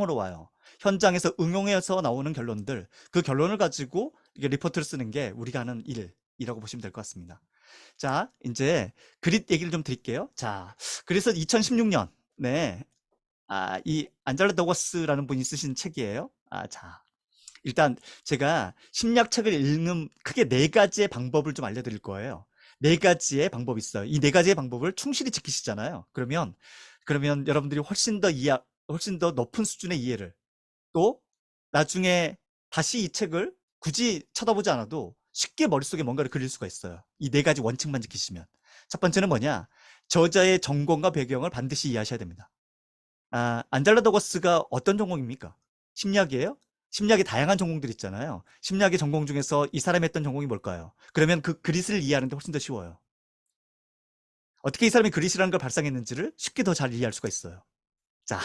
으로 와요. 현장에서 응용해서 나오는 결론들, 그 결론을 가지고 이게 리포트를 쓰는 게 우리가 하는 일이라고 보시면 될 것 같습니다. 자, 이제 그릿 얘기를 좀 드릴게요. 자, 그래서 2016년, 네, 이 안젤라 더거스라는 분이 쓰신 책이에요. 자, 일단 제가 심리학 책을 읽는 크게 네 가지의 방법을 좀 알려드릴 거예요. 네 가지의 방법이 있어요. 이 네 가지의 방법을 충실히 지키시잖아요. 그러면 여러분들이 훨씬 더 높은 수준의 이해를, 또 나중에 다시 이 책을 굳이 쳐다보지 않아도 쉽게 머릿속에 뭔가를 그릴 수가 있어요. 이 네 가지 원칙만 지키시면. 첫 번째는 뭐냐? 저자의 전공과 배경을 반드시 이해하셔야 됩니다. 안젤라 더거스가 어떤 전공입니까? 심리학이에요? 심리학의 다양한 전공들 있잖아요. 심리학의 전공 중에서 이 사람이 했던 전공이 뭘까요? 그러면 그 그릿을 이해하는 데 훨씬 더 쉬워요. 어떻게 이 사람이 그릿이라는 걸 발상했는지를 쉽게 더 잘 이해할 수가 있어요. 자,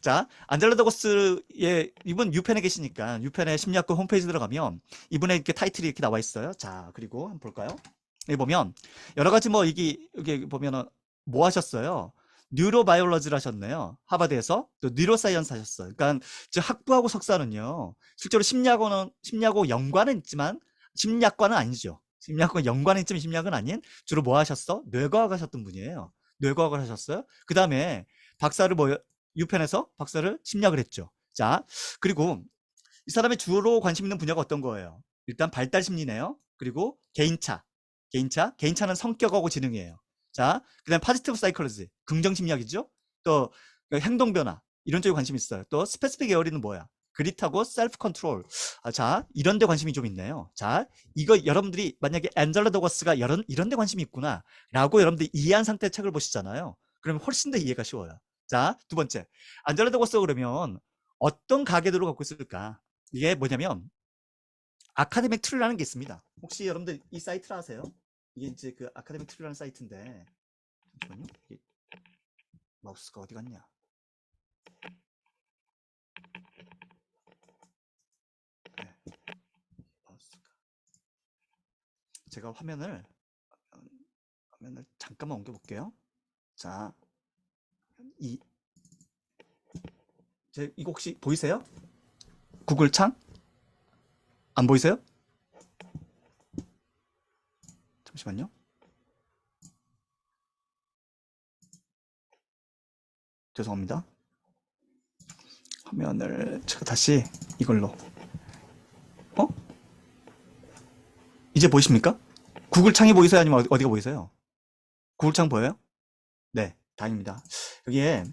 자, 안젤라 더거스의 이분 유펜에 계시니까 유펜의 심리학과 홈페이지 들어가면 이분의 이렇게 타이틀이 이렇게 나와 있어요. 자, 그리고 한번 볼까요? 여기 보면 여러 가지 뭐 이게 보면은 뭐 하셨어요? 뉴로바이올러지를 하셨네요. 하버드에서 또 뉴로사이언스 하셨어요. 그러니까 즉 학부하고 석사는요. 실제로 심리하고 연관은 있지만 심리학과는 아니죠. 심리학과 연관은 있지만 심리학은 아닌 주로 뭐 하셨어? 뇌과학 하셨던 분이에요. 뇌과학을 하셨어요. 그 다음에 박사를 뭐 유펜에서 박사를 심리학을 했죠. 자, 그리고 이 사람의 주로 관심 있는 분야가 어떤 거예요? 일단 발달 심리네요. 그리고 개인차는 성격하고 지능이에요. 자, 그다음 파지티브 사이콜로지, 긍정 심리학이죠. 또 행동 변화 이런 쪽에 관심이 있어요. 또 스페시픽 에어리는 뭐야? 그릿하고 셀프 컨트롤. 자, 이런 데 관심이 좀 있네요. 자, 이거 여러분들이 만약에 안젤라 더거스가 이런 데 관심이 있구나라고 여러분들이 이해한 상태의 책을 보시잖아요. 그러면 훨씬 더 이해가 쉬워요. 자, 두 번째. 안젤라 더거스가 그러면 어떤 가계도를 갖고 있을까? 이게 뭐냐면 아카데믹 트리라는 게 있습니다. 혹시 여러분들 이 사이트를 아세요? 이게 이제 그 아카데믹 트리라는 사이트인데, 잠시만요. 이게 마우스가 어디 갔냐? 네, 마우스가. 제가 화면을 잠깐만 옮겨볼게요. 자, 이거 혹시 보이세요? 구글 창? 안 보이세요? 잠시만요. 죄송합니다. 화면을 제가 다시 이걸로. 어? 이제 보이십니까? 구글 창이 보이세요? 아니면 어디가 보이세요? 구글 창 보여요? 네, 다행입니다. 여기에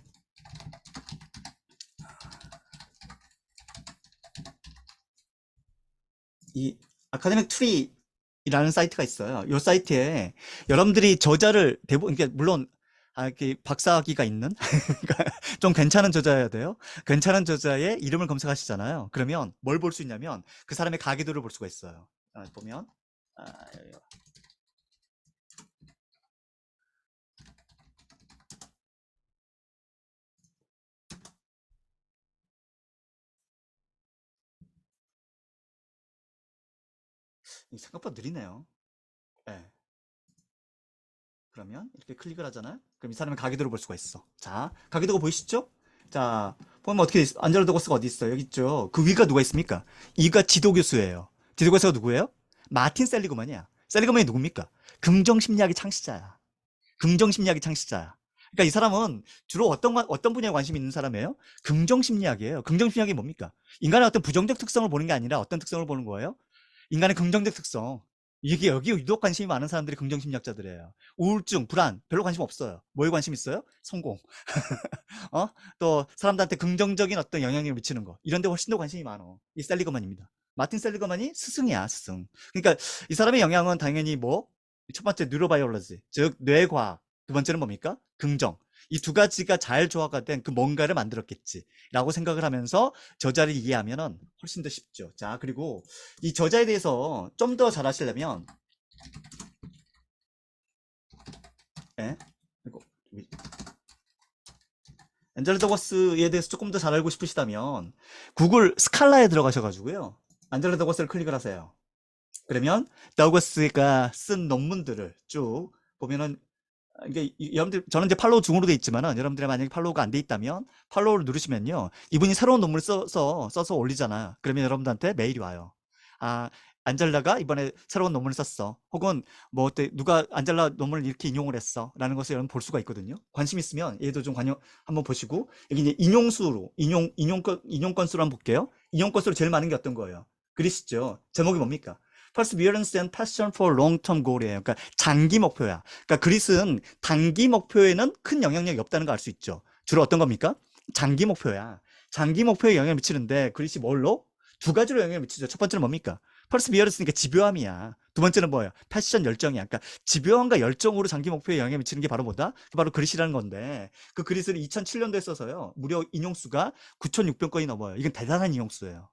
이 아카데믹 트리라는 사이트가 있어요. 이 사이트에 여러분들이 저자를 대부분, 그러니까 물론 이렇게 박사학위가 있는 그러니까 좀 괜찮은 저자여야 돼요. 괜찮은 저자의 이름을 검색하시잖아요. 그러면 뭘 볼 수 있냐면 그 사람의 가계도를 볼 수가 있어요. 보면 아, 생각보다 느리네요. 네. 그러면 이렇게 클릭을 하잖아요. 그럼 이 사람의 가계도를 볼 수가 있어. 자, 가계도가 보이시죠? 자, 보면 어떻게 있어? 안젤라 도거스가 어디 있어요? 여기 있죠. 그 위가 누가 있습니까? 이가 지도 교수예요. 지도 교수가 누구예요? 마틴 셀리그만이야. 셀리그만이 누굽니까? 긍정심리학의 창시자야. 긍정심리학의 창시자야. 그러니까 이 사람은 주로 어떤 분야에 관심이 있는 사람이에요? 긍정심리학이에요. 긍정심리학이 뭡니까? 인간의 어떤 부정적 특성을 보는 게 아니라 어떤 특성을 보는 거예요? 인간의 긍정적 특성. 이게 여기 유독 관심이 많은 사람들이 긍정심리학자들이에요. 우울증, 불안 별로 관심 없어요. 뭐에 관심 있어요? 성공. 어? 또 사람들한테 긍정적인 어떤 영향력을 미치는 거. 이런 데 훨씬 더 관심이 많어. 이 셀리거만입니다. 마틴 셀리거만이 스승이야, 스승. 그러니까 이 사람의 영향은 당연히 뭐 첫 번째 뉴로바이올로지, 즉 뇌과학. 두 번째는 뭡니까? 긍정. 이 두 가지가 잘 조화가 된 그 뭔가를 만들었겠지라고 생각을 하면서 저자를 이해하면은 훨씬 더 쉽죠. 자, 그리고 이 저자에 대해서 좀 더 잘 아시려면 예? 그리고 안젤라 더거스에 대해서 조금 더 잘 알고 싶으시다면 구글 스칼라에 들어가셔가지고요. 안젤라 더거스를 클릭을 하세요. 그러면 더거스가 쓴 논문들을 쭉 보면은 이게 여러분들 저는 이제 팔로우 중으로 돼 있지만은 여러분들이 만약에 팔로우가 안 돼 있다면 팔로우를 누르시면요. 이분이 새로운 논문을 써서 올리잖아요. 그러면 여러분들한테 메일이 와요. 아, 안젤라가 이번에 새로운 논문을 썼어. 혹은 뭐 어때 누가 안젤라 논문을 이렇게 인용을 했어. 라는 것을 여러분 볼 수가 있거든요. 관심 있으면 얘도 좀 한번 보시고 여기 이제 인용수로 인용 건수로 한번 볼게요. 인용 건수로 제일 많은 게 어떤 거예요? 그리스죠. 제목이 뭡니까? Perseverance and Passion for Long-Term Goal이에요. 그러니까 장기 목표야. 그러니까 그릿은 단기 목표에는 큰 영향력이 없다는 거 알 수 있죠. 주로 어떤 겁니까? 장기 목표야. 장기 목표에 영향을 미치는데 그릿이 뭘로? 두 가지로 영향을 미치죠. 첫 번째는 뭡니까? Perseverance니까 집요함이야. 두 번째는 뭐예요? 패션 열정이야. 그러니까 집요함과 열정으로 장기 목표에 영향을 미치는 게 바로 뭐다? 바로 그릿이라는 건데 그 그릿을 2007년도에 써서요. 무려 인용수가 9,600건이 넘어요. 이건 대단한 인용수예요.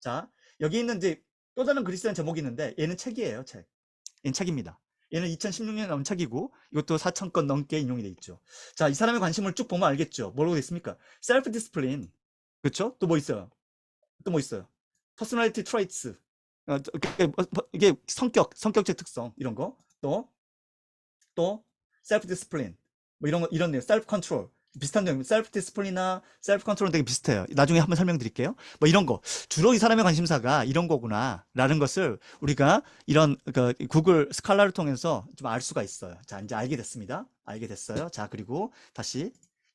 자, 여기 있는 이제 또 다른 그리스라는 제목이 있는데 얘는 책이에요, 책. 얘는 책입니다. 얘는 2016년에 나온 책이고 이것도 4,000건 넘게 인용이 돼 있죠. 자, 이 사람의 관심을 쭉 보면 알겠죠. 뭐라고 돼 있습니까? 셀프 디스플린. 그렇죠? 또 뭐 있어요? 또 뭐 있어요? 퍼스널리티 트레이츠. 이게 성격적 특성 이런 거. 또 셀프 디스플린 뭐 이런 거 이런 내용 셀프 컨트롤 비슷한 내용 셀프 디스플린이나 셀프 컨트롤은 되게 비슷해요. 나중에 한번 설명드릴게요. 뭐 이런 거 주로 이 사람의 관심사가 이런 거구나라는 것을 우리가 이런 그 구글 스칼라를 통해서 좀 알 수가 있어요. 자, 이제 알게 됐습니다. 알게 됐어요. 자, 그리고 다시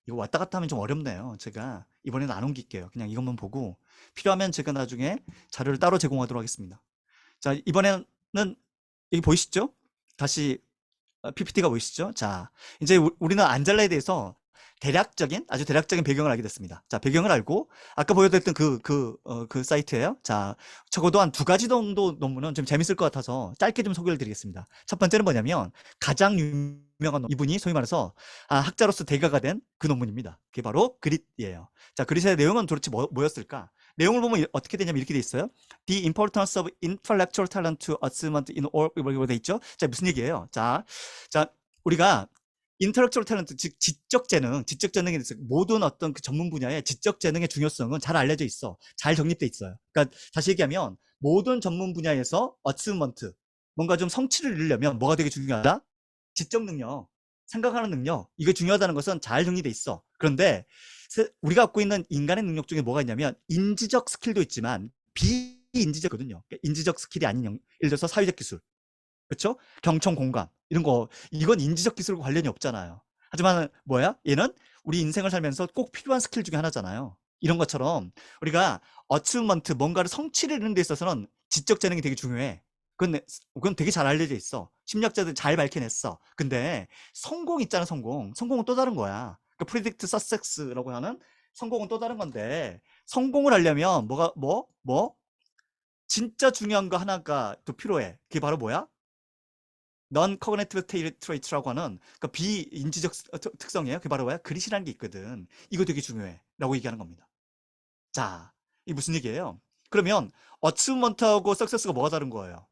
이거 왔다 갔다 하면 좀 어렵네요. 제가 이번에는 안 옮길게요. 그냥 이것만 보고 필요하면 제가 나중에 자료를 따로 제공하도록 하겠습니다. 자, 이번에는 여기 보이시죠? 다시 PPT가 보이시죠? 자, 이제 우리는 안젤라에 대해서 아주 대략적인 배경을 알게 됐습니다. 자, 배경을 알고, 아까 보여드렸던 그 사이트예요. 자, 적어도 한 두 가지 정도 논문은 좀 재밌을 것 같아서 짧게 좀 소개를 드리겠습니다. 첫 번째는 뭐냐면, 가장 유명한 이분이 소위 말해서 학자로서 대가가 된 그 논문입니다. 그게 바로 그릿이에요. 자, 그릿의 내용은 도대체 뭐였을까? 내용을 보면 어떻게 되냐면 이렇게 돼 있어요. The importance of intellectual talent to achievement in all 이렇게 돼 있죠. 자, 무슨 얘기예요? 자, 우리가 인터렉처럴 탤런트 즉 지적 재능에 대해서 모든 어떤 그 전문 분야의 지적 재능의 중요성은 잘 알려져 있어. 잘 정립돼 있어요. 그러니까 다시 얘기하면 모든 전문 분야에서 어치먼트 뭔가 좀 성취를 이루려면 뭐가 되게 중요하다? 지적 능력, 생각하는 능력 이게 중요하다는 것은 잘 정리돼 있어. 그런데 우리가 갖고 있는 인간의 능력 중에 뭐가 있냐면 인지적 스킬도 있지만 비인지적거든요. 그러니까 인지적 스킬이 아닌 예를 들어서 사회적 기술 그렇죠? 경청 공감 이런 거 이건 인지적 기술과 관련이 없잖아요. 하지만 뭐야? 얘는 우리 인생을 살면서 꼭 필요한 스킬 중에 하나잖아요. 이런 것처럼 우리가 어치먼트 뭔가를 성취를 이루는 데 있어서는 지적 재능이 되게 중요해. 그건 되게 잘 알려져 있어. 심리학자들 잘 밝혀냈어. 근데 성공 있잖아, 성공. 성공은 또 다른 거야. 그 프리딕트 서섹스라고 하는 성공은 또 다른 건데 성공을 하려면 진짜 중요한 거 하나가 또 필요해. 그게 바로 뭐야? non-cognitive traits라고 하는 그 비인지적 특성이에요. 그게 바로 뭐야? 그릿이라는 게 있거든. 이거 되게 중요해. 라고 얘기하는 겁니다. 자, 이게 무슨 얘기예요? 그러면 achievement하고 success가 뭐가 다른 거예요?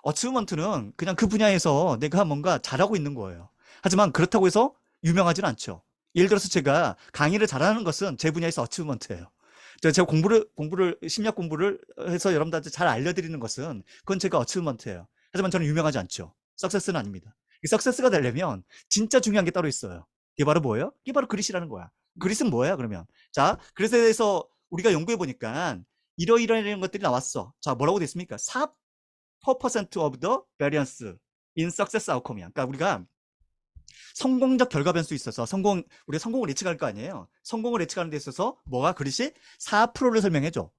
achievement는 그냥 그 분야에서 내가 뭔가 잘하고 있는 거예요. 하지만 그렇다고 해서 유명하지는 않죠. 예를 들어서 제가 강의를 잘하는 것은 제 분야에서 achievement예요. 제가 심리학 공부를 해서 여러분들한테 잘 알려드리는 것은 그건 제가 achievement예요. 하지만 저는 유명하지 않죠. 석세스는 아닙니다. 이 석세스가 되려면 진짜 중요한 게 따로 있어요. 이게 바로 뭐예요? 이게 바로 그릿이라는 거야. 그릿은 뭐야 그러면? 자, 그릿에 대해서 우리가 연구해 보니까 이러이러한 것들이 나왔어. 자, 뭐라고 돼 있습니까? 4% of the variance in success outcome이야. 그러니까 우리가 성공적 결과 변수 있어서 우리가 성공을 예측할 거 아니에요. 성공을 예측하는 데 있어서 뭐가 그릿이 4%를 설명해 줘.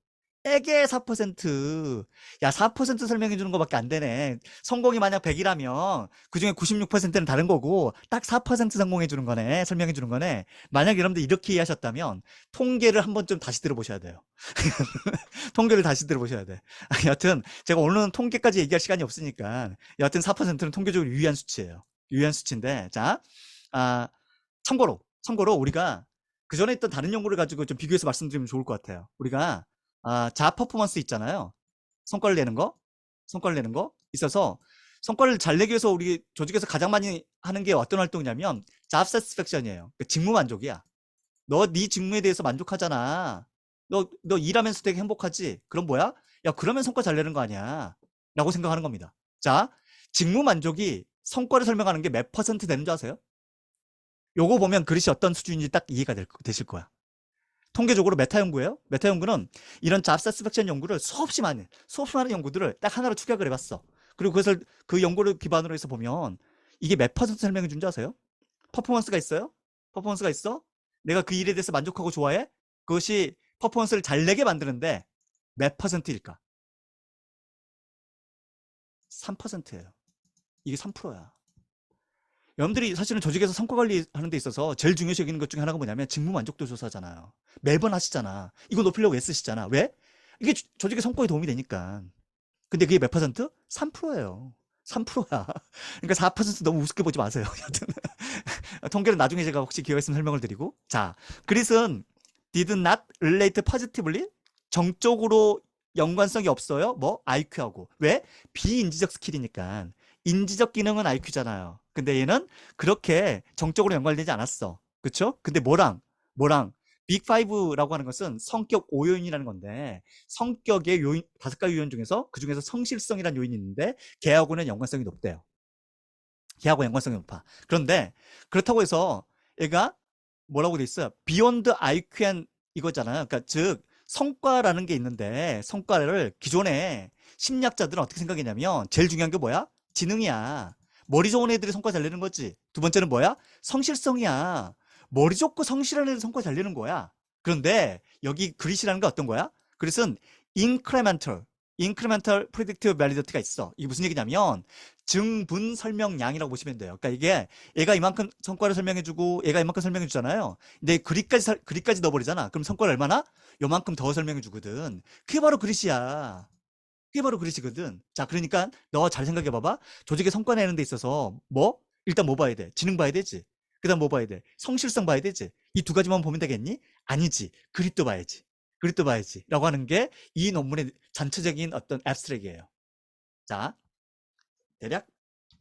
에게 4%. 야, 4% 설명해 주는 거밖에 안 되네. 성공이 만약 100이라면 그중에 96%는 다른 거고 딱 4% 성공해 주는 거네. 설명해 주는 거네. 만약 여러분들 이렇게 이해하셨다면 통계를 한번 좀 다시 들어보셔야 돼요. 통계를 다시 들어보셔야 돼. 여하튼 제가 오늘은 통계까지 얘기할 시간이 없으니까 여하튼 4%는 통계적으로 유의한 수치예요. 유의한 수치인데 자, 참고로 우리가 그 전에 있던 다른 연구를 가지고 좀 비교해서 말씀드리면 좋을 것 같아요. 우리가 자아 퍼포먼스 있잖아요. 성과를 내는 거 있어서 성과를 잘 내기 위해서 우리 조직에서 가장 많이 하는 게 어떤 활동이냐면 job satisfaction이에요. 그러니까 직무 만족이야. 너 네 직무에 대해서 만족하잖아. 너 일하면서 되게 행복하지? 그럼 뭐야? 야, 그러면 성과 잘 내는 거 아니야? 라고 생각하는 겁니다. 자, 직무 만족이 성과를 설명하는 게 몇 퍼센트 되는 줄 아세요? 요거 보면 그릇이 어떤 수준인지 딱 이해가 되실 거야. 통계적으로 메타 연구예요. 메타 연구는 이런 잡 사티스팩션 연구를 수없이 많은 연구들을 딱 하나로 축약을 해봤어. 그리고 그것을 그 연구를 기반으로 해서 보면 이게 몇 퍼센트 설명해 준지 아세요? 퍼포먼스가 있어요? 퍼포먼스가 있어? 내가 그 일에 대해서 만족하고 좋아해? 그것이 퍼포먼스를 잘 내게 만드는데 몇 퍼센트일까? 3%예요. 이게 3%야. 여러분들이 사실은 조직에서 성과 관리하는 데 있어서 제일 중요시 여기는 것 중에 하나가 뭐냐면 직무 만족도 조사잖아요. 매번 하시잖아. 이거 높이려고 애쓰시잖아. 왜? 이게 조직의 성과에 도움이 되니까. 근데 그게 몇 퍼센트? 3%예요. 3%야. 그러니까 4% 너무 우습게 보지 마세요. 여튼 통계는 나중에 제가 혹시 기회가 있으면 설명을 드리고. 자, 그릿은 did not relate positively. 정적으로 연관성이 없어요. 뭐 IQ하고. 왜? 비인지적 스킬이니까. 인지적 기능은 IQ잖아요. 근데 얘는 그렇게 정적으로 연관되지 않았어. 그쵸? 근데 뭐랑 빅 5라고 하는 것은 성격 5요인이라는 건데 성격의 요인 5가지 요인 중에서 그중에서 성실성이라는 요인이 있는데 걔하고는 연관성이 높대요. 걔하고 연관성이 높아. 그런데 그렇다고 해서 얘가 뭐라고 돼 있어요? 비욘드 IQN 이거잖아요. 그러니까 즉 성과라는 게 있는데 성과를 기존에 심리학자들은 어떻게 생각했냐면 제일 중요한 게 뭐야? 지능이야. 머리 좋은 애들이 성과 잘 내는 거지. 두 번째는 뭐야? 성실성이야. 머리 좋고 성실한 애들 성과 잘 내는 거야. 그런데 여기 그릿이라는 게 어떤 거야? 그릿은 incremental, incremental predictive validity가 있어. 이게 무슨 얘기냐면 증분 설명량이라고 보시면 돼요. 그러니까 이게 얘가 이만큼 성과를 설명해주고 얘가 이만큼 설명해주잖아요. 근데 그릿까지 넣어버리잖아. 그럼 성과를 얼마나? 요만큼 더 설명해주거든. 그게 바로 그릿이야. 그게 바로 그릿이거든. 자, 그러니까 너 잘 생각해봐봐. 조직에 성과 내는 데 있어서 뭐? 일단 뭐 봐야 돼? 지능 봐야 되지. 그 다음 뭐 봐야 돼? 성실성 봐야 되지. 이 두 가지만 보면 되겠니? 아니지. 그릿도 봐야지. 그릿도 봐야지. 라고 하는 게 이 논문의 전체적인 어떤 앱스트랙이에요. 자, 대략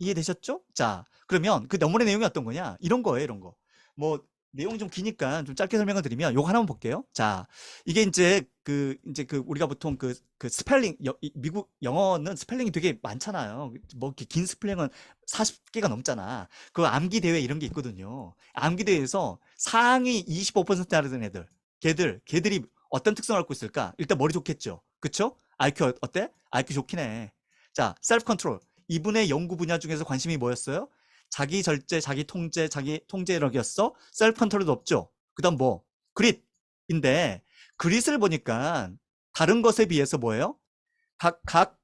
이해되셨죠? 자, 그러면 그 논문의 내용이 어떤 거냐? 이런 거예요, 이런 거. 뭐, 내용이 좀 기니까 좀 짧게 설명을 드리면 요거 하나만 볼게요. 자, 이게 이제 그 우리가 보통 그 스펠링, 미국 영어는 스펠링이 되게 많잖아요. 뭐, 이렇게 긴 스펠링은 40개가 넘잖아. 그 암기 대회 이런 게 있거든요. 암기 대회에서 상위 25% 하는 애들, 걔들이 어떤 특성을 갖고 있을까? 일단 머리 좋겠죠. 그쵸? IQ 어때? IQ 좋긴 해. 자, 셀프 컨트롤. 이분의 연구 분야 중에서 관심이 뭐였어요? 자기 절제, 자기 통제, 자기 통제력이었어. 셀프 컨트롤도 없죠. 그다음 뭐? 그릿인데 그릿을 보니까 다른 것에 비해서 뭐예요? 각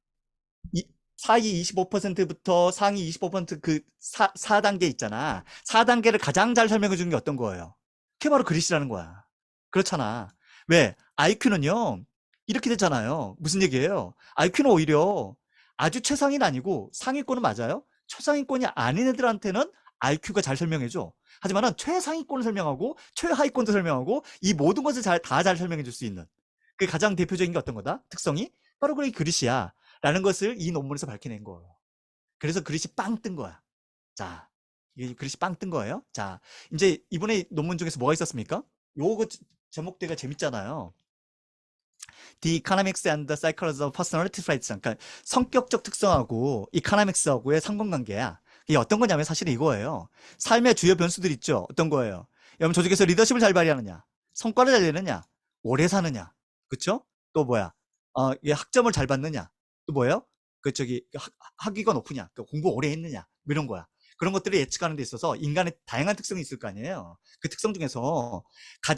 하위 25%부터 상위 25%그 4단계 있잖아. 4단계를 가장 잘 설명해 주는 게 어떤 거예요? 그게 바로 그릿이라는 거야. 그렇잖아. 왜? IQ는요. 이렇게 됐잖아요. 무슨 얘기예요? IQ는 오히려 아주 최상위는 아니고 상위권은 맞아요. 최상위권이 아닌 애들한테는 IQ가 잘 설명해 줘. 하지만은 최상위권을 설명하고 최하위권도 설명하고 이 모든 것을 다 잘 설명해 줄 수 있는 그 가장 대표적인 게 어떤 거다? 특성이 바로 그 그릿이야. 라는 것을 이 논문에서 밝혀낸 거예요. 그래서 그릿이 빵 뜬 거야. 자, 이게 그릿이 빵 뜬 거예요. 자, 이제 이번에 논문 중에서 뭐가 있었습니까? 요거 제목대가 재밌잖아요. The Economics and the Psychology of Personality Traits. 그러니까 성격적 특성하고 이코노믹스하고의 상관관계야. 이게 어떤 거냐면 사실은 이거예요. 삶의 주요 변수들 있죠. 어떤 거예요? 여러분 조직에서 리더십을 잘 발휘하느냐, 성과를 잘 내느냐, 오래 사느냐, 그쵸? 또 뭐야? 이게 학점을 잘 받느냐, 또 뭐예요? 그 저기 학위가 높으냐, 공부 오래 했느냐, 뭐 이런 거야. 그런 것들을 예측하는 데 있어서 인간의 다양한 특성이 있을 거 아니에요. 그 특성 중에서 가,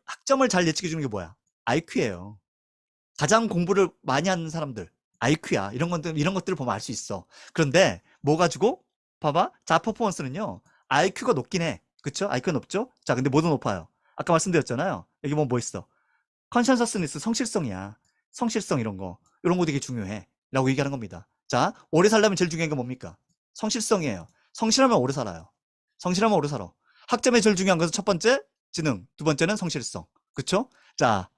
학점을 잘 예측해 주는 게 뭐야? IQ예요. 가장 공부를 많이 하는 사람들, IQ야. 이런 것들을 보면 알 수 있어. 그런데 뭐 가지고 봐봐. 자, 퍼포먼스는요. IQ가 높긴 해. 그쵸? IQ가 높죠? 자, 근데 뭐도 높아요. 아까 말씀드렸잖아요. 여기 뭐 있어? 컨센서스니스 성실성이야. 성실성 이런 거. 이런 거 되게 중요해. 라고 얘기하는 겁니다. 자, 오래 살려면 제일 중요한 게 뭡니까? 성실성이에요. 성실하면 오래 살아요. 성실하면 오래 살아. 학점에 제일 중요한 것은 첫 번째, 지능. 두 번째는 성실성. 그쵸? 자,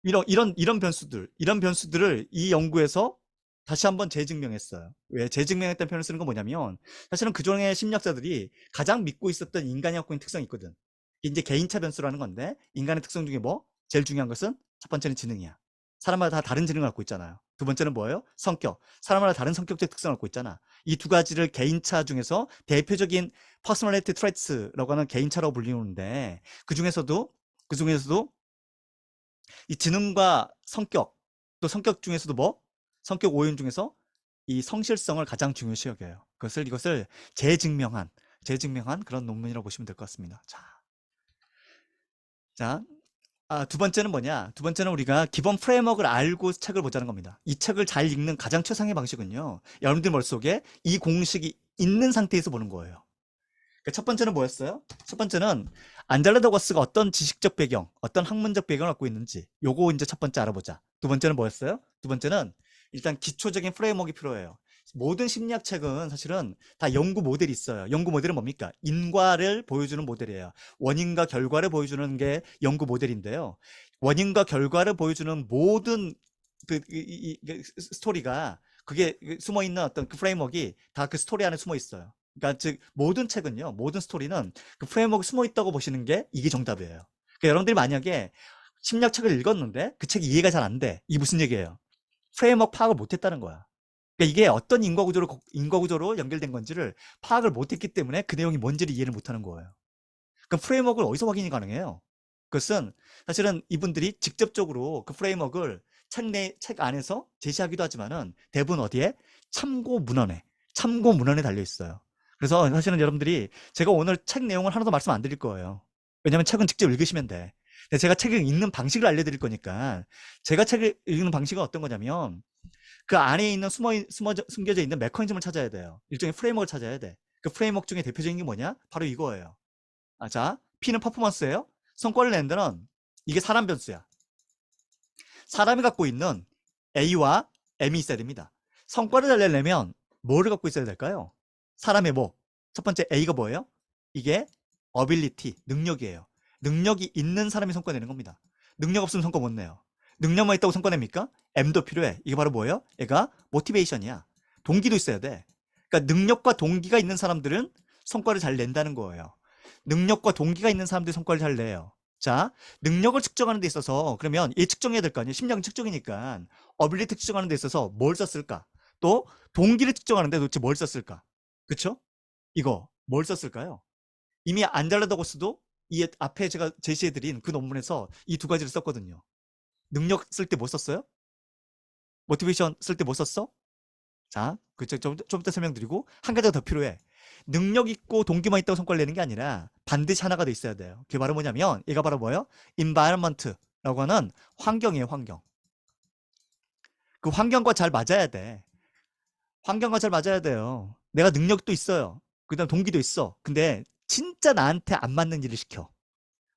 이런 변수들을 이 연구에서 다시 한번 재증명했어요. 왜 재증명했다는 표현을 쓰는 건 뭐냐면 사실은 그전에 심리학자들이 가장 믿고 있었던 인간이 갖고 있는 특성이 있거든. 이제 개인차 변수라는 건데 인간의 특성 중에 뭐? 제일 중요한 것은 첫 번째는 지능이야. 사람마다 다 다른 지능을 갖고 있잖아요. 두 번째는 뭐예요? 성격. 사람마다 다른 성격적 특성을 갖고 있잖아. 이 두 가지를 개인차 중에서 대표적인 퍼스널리티 트레이트라고 하는 개인차라고 불리는데 그중에서도 이 지능과 성격, 또 성격 중에서도 뭐? 성격 5인 중에서 이 성실성을 가장 중요시 여겨요. 이것을 재증명한 그런 논문이라고 보시면 될 것 같습니다. 자, 두 번째는 뭐냐? 두 번째는 우리가 기본 프레임워크를 알고 책을 보자는 겁니다. 이 책을 잘 읽는 가장 최상의 방식은요. 여러분들 머릿속에 이 공식이 있는 상태에서 보는 거예요. 첫 번째는 뭐였어요? 첫 번째는 안젤라 더거스가 어떤 지식적 배경, 어떤 학문적 배경을 갖고 있는지 요거 이제 첫 번째 알아보자. 두 번째는 뭐였어요? 두 번째는 일단 기초적인 프레임워크가 필요해요. 모든 심리학 책은 사실은 다 연구 모델이 있어요. 연구 모델은 뭡니까? 인과를 보여주는 모델이에요. 원인과 결과를 보여주는 게 연구 모델인데요. 원인과 결과를 보여주는 모든 스토리가 그게 숨어 있는 어떤 그 프레임워크가 다 그 스토리 안에 숨어 있어요. 그러니까 즉 모든 책은요, 모든 스토리는 그 프레임워크 숨어 있다고 보시는 게 이게 정답이에요. 그러니까 여러분들이 만약에 심리학 책을 읽었는데 그 책이 이해가 잘 안 돼. 이게 무슨 얘기예요? 프레임워크 파악을 못했다는 거야. 그러니까 이게 어떤 인과구조로 연결된 건지를 파악을 못했기 때문에 그 내용이 뭔지를 이해를 못하는 거예요. 그럼 프레임워크를 어디서 확인이 가능해요? 그것은 사실은 이분들이 직접적으로 그 프레임워크를 책 안에서 제시하기도 하지만은 대부분 어디에? 참고 문헌에 달려 있어요. 그래서 사실은 여러분들이 제가 오늘 책 내용을 하나도 말씀 안 드릴 거예요. 왜냐면 책은 직접 읽으시면 돼. 근데 제가 책을 읽는 방식을 알려드릴 거니까 제가 책을 읽는 방식은 어떤 거냐면 그 안에 있는 숨겨져 있는 메커니즘을 찾아야 돼요. 일종의 프레임워크를 찾아야 돼. 그 프레임워크 중에 대표적인 게 뭐냐? 바로 이거예요. 자, P는 퍼포먼스예요. 성과를 낸 데는 이게 사람 변수야. 사람이 갖고 있는 A와 M이 있어야 됩니다. 성과를 잘 내려면 뭐를 갖고 있어야 될까요? 사람의 뭐? 첫 번째 A가 뭐예요? 이게 ability, 능력이에요. 능력이 있는 사람이 성과 내는 겁니다. 능력 없으면 성과 못 내요. 능력만 있다고 성과 냅니까? M도 필요해. 이게 바로 뭐예요? 얘가 모티베이션이야. 동기도 있어야 돼. 그러니까 능력과 동기가 있는 사람들은 성과를 잘 낸다는 거예요. 능력과 동기가 있는 사람들이 성과를 잘 내요. 자, 능력을 측정하는 데 있어서 그러면 얘 측정해야 될 거 아니에요? 심리학은 측정이니까 어빌리티 측정하는 데 있어서 뭘 썼을까? 또 동기를 측정하는데 도대체 뭘 썼을까? 그쵸? 이거 뭘 썼을까요? 이미 안젤라 더거스도 이 앞에 제가 제시해드린 그 논문에서 이 두 가지를 썼거든요. 능력 쓸 때 뭐 썼어요? 모티베이션 쓸 때 뭐 썼어? 자, 좀 이따 설명드리고 한 가지가 더 필요해. 능력 있고 동기만 있다고 성과를 내는 게 아니라 반드시 하나가 더 있어야 돼요. 그게 바로 뭐냐면 얘가 바로 뭐예요? environment라고 하는 환경이에요, 환경. 그 환경과 잘 맞아야 돼. 환경과 잘 맞아야 돼요. 내가 능력도 있어요. 그다음 동기도 있어. 근데 진짜 나한테 안 맞는 일을 시켜.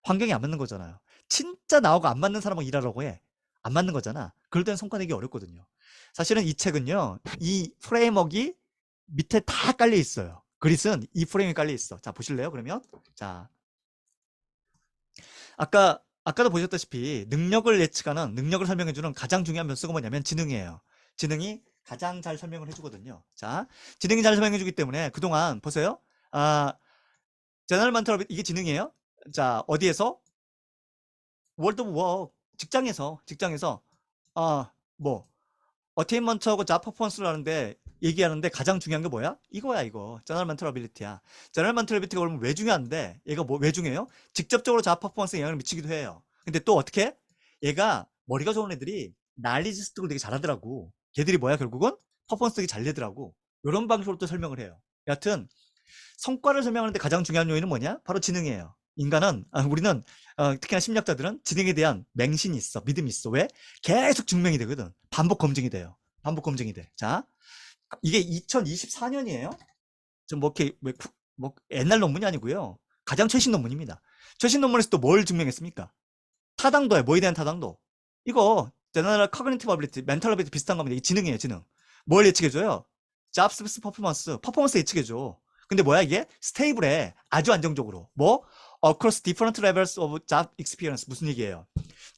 환경이 안 맞는 거잖아요. 진짜 나하고 안 맞는 사람하고 일하라고 해. 안 맞는 거잖아. 그럴 때는 성과 내기 어렵거든요. 사실은 이 책은요, 이 프레임워크가 밑에 다 깔려 있어요. 그릿은 이 프레임이 깔려 있어. 자, 보실래요? 그러면 자, 아까도 보셨다시피 능력을 설명해주는 가장 중요한 변수가 뭐냐면 지능이에요. 지능이 가장 잘 설명을 해주거든요. 자, 지능이 잘 설명해주기 때문에 그동안 보세요. 제너럴 만트럽 이게 지능이에요. 자, 어디에서? 월드 오브 워크 직장에서 뭐 어테인먼트하고 잡 퍼포먼스를 하는데 얘기하는데 가장 중요한 게 뭐야? 이거야 이거. 제너럴 멘털 어빌리티야. 제너럴 멘털 어빌리티가 그러면 왜 중요한데 얘가 왜 중요해요? 직접적으로 잡 퍼포먼스에 영향을 미치기도 해요. 근데 또 어떻게? 얘가 머리가 좋은 애들이 난리지 습득을 되게 잘하더라고. 걔들이 뭐야 결국은? 퍼포먼스 되게 잘 내더라고. 이런 방식으로 또 설명을 해요. 여하튼 성과를 설명하는데 가장 중요한 요인은 뭐냐? 바로 지능이에요. 우리는 특히나 심리학자들은 지능에 대한 맹신이 있어, 믿음이 있어. 왜? 계속 증명이 되거든. 반복 검증이 돼요. 반복 검증이 돼. 자, 이게 2024년이에요. 뭐 옛날 논문이 아니고요. 가장 최신 논문입니다. 최신 논문에서 또 뭘 증명했습니까? 타당도에 뭐에 대한 타당도? 이거 제너럴 커그니티브 어빌리티, 멘탈 어빌리티 비슷한 겁니다. 이게 지능이에요, 지능. 뭘 예측해줘요? 잡스 퍼포먼스 예측해줘. 근데 뭐야 이게? 스테이블해. 아주 안정적으로. 뭐? Across different levels of job experience. 무슨 얘기예요?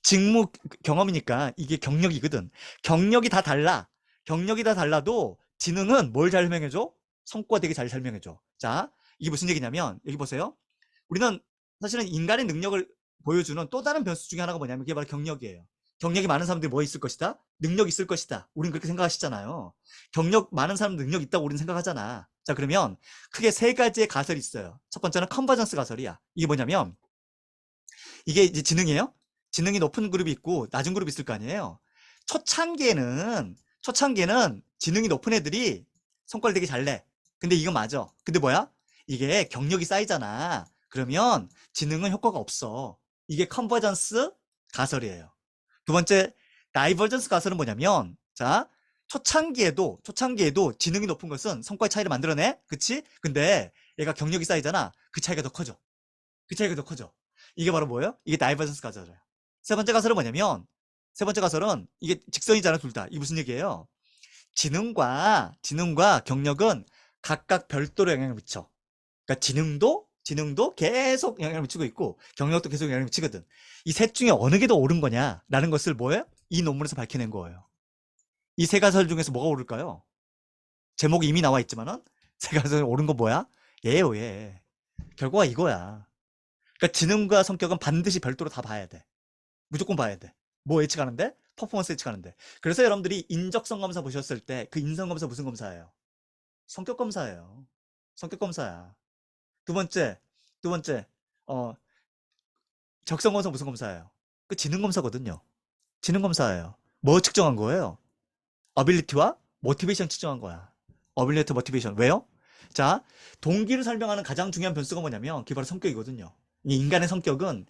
직무 경험이니까 이게 경력이거든. 경력이 다 달라도 지능은 뭘 잘 설명해줘? 성과 되게 잘 설명해줘. 자, 이게 무슨 얘기냐면 여기 보세요. 우리는 사실은 인간의 능력을 보여주는 또 다른 변수 중에 하나가 뭐냐면 그게 바로 경력이에요. 경력이 많은 사람들이 뭐 있을 것이다? 능력 있을 것이다. 우린 그렇게 생각하시잖아요. 경력 많은 사람 능력 있다고 우리는 생각하잖아. 자, 그러면 크게 세 가지의 가설이 있어요. 첫 번째는 컨버전스 가설이야. 이게 뭐냐면 이게 이제 지능이에요. 지능이 높은 그룹이 있고 낮은 그룹이 있을 거 아니에요. 초창기에는 지능이 높은 애들이 성과를 되게 잘 내. 근데 이건 맞아. 근데 뭐야? 이게 경력이 쌓이잖아. 그러면 지능은 효과가 없어. 이게 컨버전스 가설이에요. 두 번째, 다이버전스 가설은 뭐냐면, 자, 초창기에도 지능이 높은 것은 성과의 차이를 만들어내. 그치? 근데 얘가 경력이 쌓이잖아. 그 차이가 더 커져. 그 차이가 더 커져. 이게 바로 뭐예요? 이게 다이버전스 가설이에요. 세 번째 가설은 뭐냐면, 세 번째 가설은 이게 직선이잖아, 둘 다. 이게 무슨 얘기예요? 지능과 경력은 각각 별도로 영향을 미쳐. 그러니까 지능도 계속 영향을 미치고 있고 경력도 계속 영향을 미치거든. 이 셋 중에 어느 게 더 옳은 거냐라는 것을 뭐예요? 이 논문에서 밝혀낸 거예요. 이 세 가설 중에서 뭐가 옳을까요? 제목이 이미 나와 있지만은 세 가설 옳은 거 뭐야? 얘예요, 얘. 결과가 이거야. 그러니까 지능과 성격은 반드시 별도로 다 봐야 돼. 무조건 봐야 돼. 뭐 예측하는데? 퍼포먼스 예측하는데. 그래서 여러분들이 인적성 검사 보셨을 때 그 인성 검사 무슨 검사예요? 성격 검사예요. 성격 검사야. 두 번째, 두 번째, 어, 적성 검사 무슨 검사예요? 그 지능 검사거든요. 지능 검사예요. 뭐 측정한 거예요? 어빌리티와 모티베이션 측정한 거야. 어빌리티, 모티베이션. 왜요? 자, 동기를 설명하는 가장 중요한 변수가 뭐냐면 그게 바로 성격이거든요. 이 인간의 성격은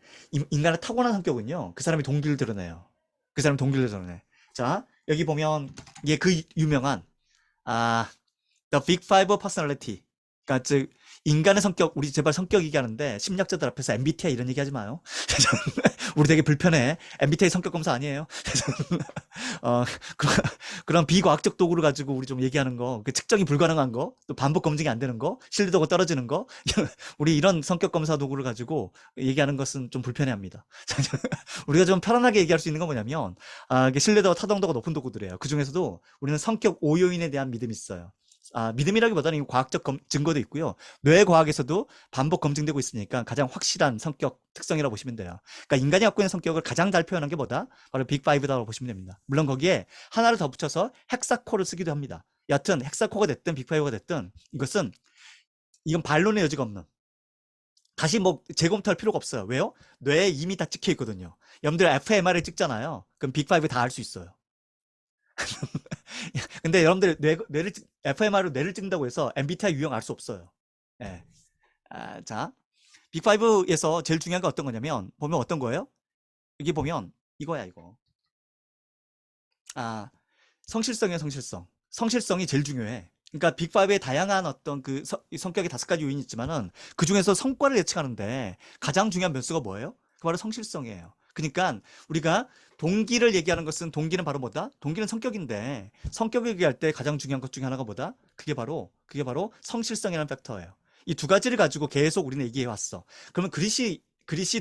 인간의 타고난 성격은요. 그 사람이 동기를 드러내요. 그 사람이 동기를 드러내. 자, 여기 보면 이게 그 유명한 The Big Five Personality. 그러니까 즉 인간의 성격, 우리 제발 성격 얘기하는데 심리학자들 앞에서 MBTI 이런 얘기하지 마요. 우리 되게 불편해. MBTI 성격 검사 아니에요. 어, 그런 비과학적 도구를 가지고 우리 좀 얘기하는 거, 그 측정이 불가능한 거, 또 반복 검증이 안 되는 거, 신뢰도가 떨어지는 거, 우리 이런 성격 검사 도구를 가지고 얘기하는 것은 좀 불편해합니다. 우리가 좀 편안하게 얘기할 수 있는 건 뭐냐면, 이게 신뢰도와 타당도가 높은 도구들이에요. 그 중에서도 우리는 성격 5요인에 대한 믿음이 있어요. 믿음이라기보다는 과학적 증거도 있고요. 뇌과학에서도 반복 검증되고 있으니까 가장 확실한 성격 특성이라고 보시면 돼요. 그러니까 인간이 갖고 있는 성격을 가장 잘 표현한 게 뭐다? 바로 빅5다라고 보시면 됩니다. 물론 거기에 하나를 더 붙여서 헥사코를 쓰기도 합니다. 여하튼 헥사코가 됐든 빅5가 됐든 이건 반론의 여지가 없는. 다시 뭐 재검토할 필요가 없어요. 왜요? 뇌에 이미 다 찍혀 있거든요. 여러분들 fMRI 찍잖아요. 그럼 빅5 다 알 수 있어요. 근데 여러분들 fMRI로 뇌를 찍는다고 해서 MBTI 유형 알 수 없어요. 예. 자, 빅5에서 제일 중요한 건 어떤 거냐면, 보면 어떤 거예요? 여기 보면 이거야, 이거. 성실성이야, 성실성. 성실성이 제일 중요해. 그러니까 빅5의 다양한 어떤 성격의 5가지 요인이 있지만은 그 중에서 성과를 예측하는데 가장 중요한 변수가 뭐예요? 그 바로 성실성이에요. 그러니까 우리가 동기를 얘기하는 것은 동기는 바로 뭐다? 동기는 성격인데 성격을 얘기할 때 가장 중요한 것 중에 하나가 뭐다? 그게 바로 성실성이라는 팩터예요. 이 두 가지를 가지고 계속 우리는 얘기해 왔어. 그러면 그릿이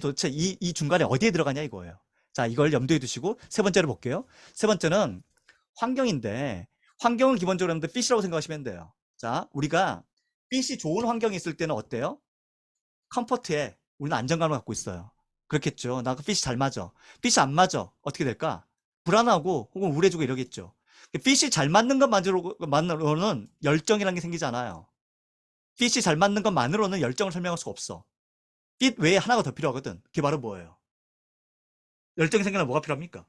도대체 이 중간에 어디에 들어가냐 이거예요. 자, 이걸 염두에 두시고 세 번째로 볼게요. 세 번째는 환경인데 환경은 기본적으로 여러분들 핏이라고 생각하시면 돼요. 자, 우리가 핏이 좋은 환경이 있을 때는 어때요? 컴포트에 우리는 안정감을 갖고 있어요. 그렇겠죠. 나그 핏이 잘 맞아. 핏이 안 맞아. 어떻게 될까? 불안하고 혹은 우울해지고 이러겠죠. 핏이 잘 맞는 것만으로는 열정이라는 게 생기지 않아요. 핏이 잘 맞는 것만으로는 열정을 설명할 수가 없어. 핏 외에 하나가 더 필요하거든. 그게 바로 뭐예요? 열정이 생기려면 뭐가 필요합니까?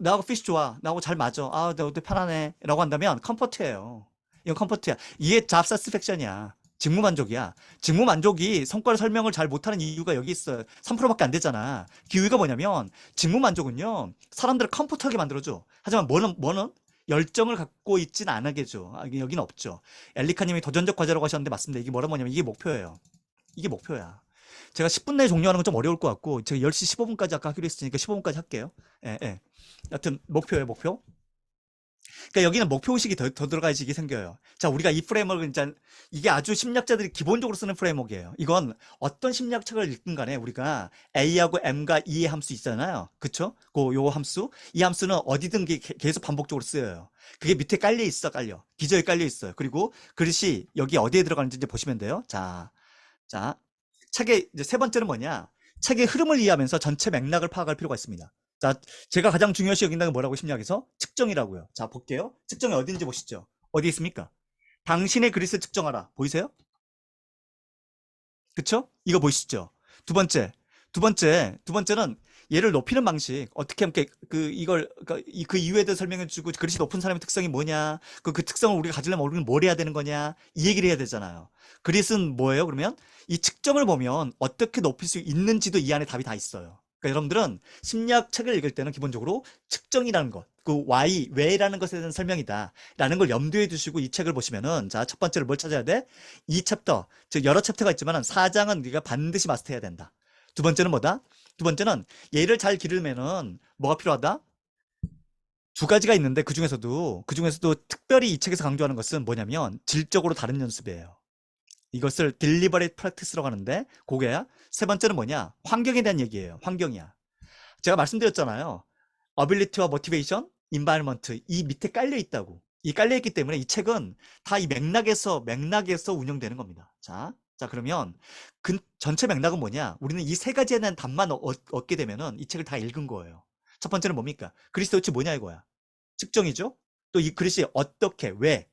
나하고 핏이 좋아. 나하고 잘 맞아. 내가 어때 편하네. 라고 한다면 컴포트예요. 이건 컴포트야. 이게 잡 사티스팩션이야. 직무 만족이야. 직무 만족이 성과를 설명을 잘 못하는 이유가 여기 있어요. 3%밖에 안 되잖아. 그 이유가 뭐냐면 직무 만족은요. 사람들을 컴포트하게 만들어줘. 하지만 뭐는 열정을 갖고 있진 않게 줘. 여기는 없죠. 엘리카님이 도전적 과제라고 하셨는데 맞습니다. 이게 뭐냐면 이게 목표예요. 이게 목표야. 제가 10분 내에 종료하는 건 좀 어려울 것 같고 제가 10시 15분까지 아까 하기로 했으니까 15분까지 할게요. 예, 예. 여튼 목표예요, 목표. 그러니까 여기는 목표의식이 더 들어가야지 이게 생겨요. 자, 우리가 이 프레임워크는 이제 이게 아주 심리학자들이 기본적으로 쓰는 프레임워크예요. 이건 어떤 심리학 책을 읽든 간에 우리가 A하고 M과 E의 함수 있잖아요. 그쵸? 요 함수. 이 함수는 어디든 계속 반복적으로 쓰여요. 그게 밑에 깔려. 기저에 깔려 있어요. 그리고 그릇이 여기 어디에 들어가는지 이제 보시면 돼요. 자, 책의 이제 세 번째는 뭐냐? 책의 흐름을 이해하면서 전체 맥락을 파악할 필요가 있습니다. 자, 제가 가장 중요시 여긴다는 게 뭐라고 심리학에서? 측정이라고요. 자, 볼게요. 측정이 어딘지 보시죠. 어디 있습니까? 당신의 그릿을 측정하라. 보이세요? 그쵸? 이거 보이시죠? 두 번째, 두 번째는 얘를 높이는 방식. 어떻게 하면 이걸 그 이유에 대해 설명해 주고 그릇이 높은 사람의 특성이 뭐냐? 그 특성을 우리가 가지려면 우리는 뭘 해야 되는 거냐? 이 얘기를 해야 되잖아요. 그릿은 뭐예요? 그러면 이 측정을 보면 어떻게 높일 수 있는지도 이 안에 답이 다 있어요. 그러니까 여러분들은 심리학 책을 읽을 때는 기본적으로 측정이라는 것, 그 why, 왜라는 것에 대한 설명이다. 라는 걸 염두에 두시고 이 책을 보시면은, 자, 첫 번째로 뭘 찾아야 돼? 이 챕터, 즉 여러 챕터가 있지만 4장은 네가 반드시 마스터해야 된다. 두 번째는 뭐다? 두 번째는 얘를 잘 기르면은 뭐가 필요하다? 두 가지가 있는데 그 중에서도 특별히 이 책에서 강조하는 것은 뭐냐면 질적으로 다른 연습이에요. 이것을 deliberate practice라고 하는데 그게 세 번째는 뭐냐? 환경에 대한 얘기예요. 환경이야. 제가 말씀드렸잖아요. ability와 motivation, environment 이 밑에 깔려 있다고. 이 깔려 있기 때문에 이 책은 다 이 맥락에서 운영되는 겁니다. 자 그러면 그 전체 맥락은 뭐냐? 우리는 이 세 가지에 대한 답만 얻게 되면은 이 책을 다 읽은 거예요. 첫 번째는 뭡니까? 그리스 도대체 뭐냐 이거야. 측정이죠. 또 이 그릇이 어떻게 왜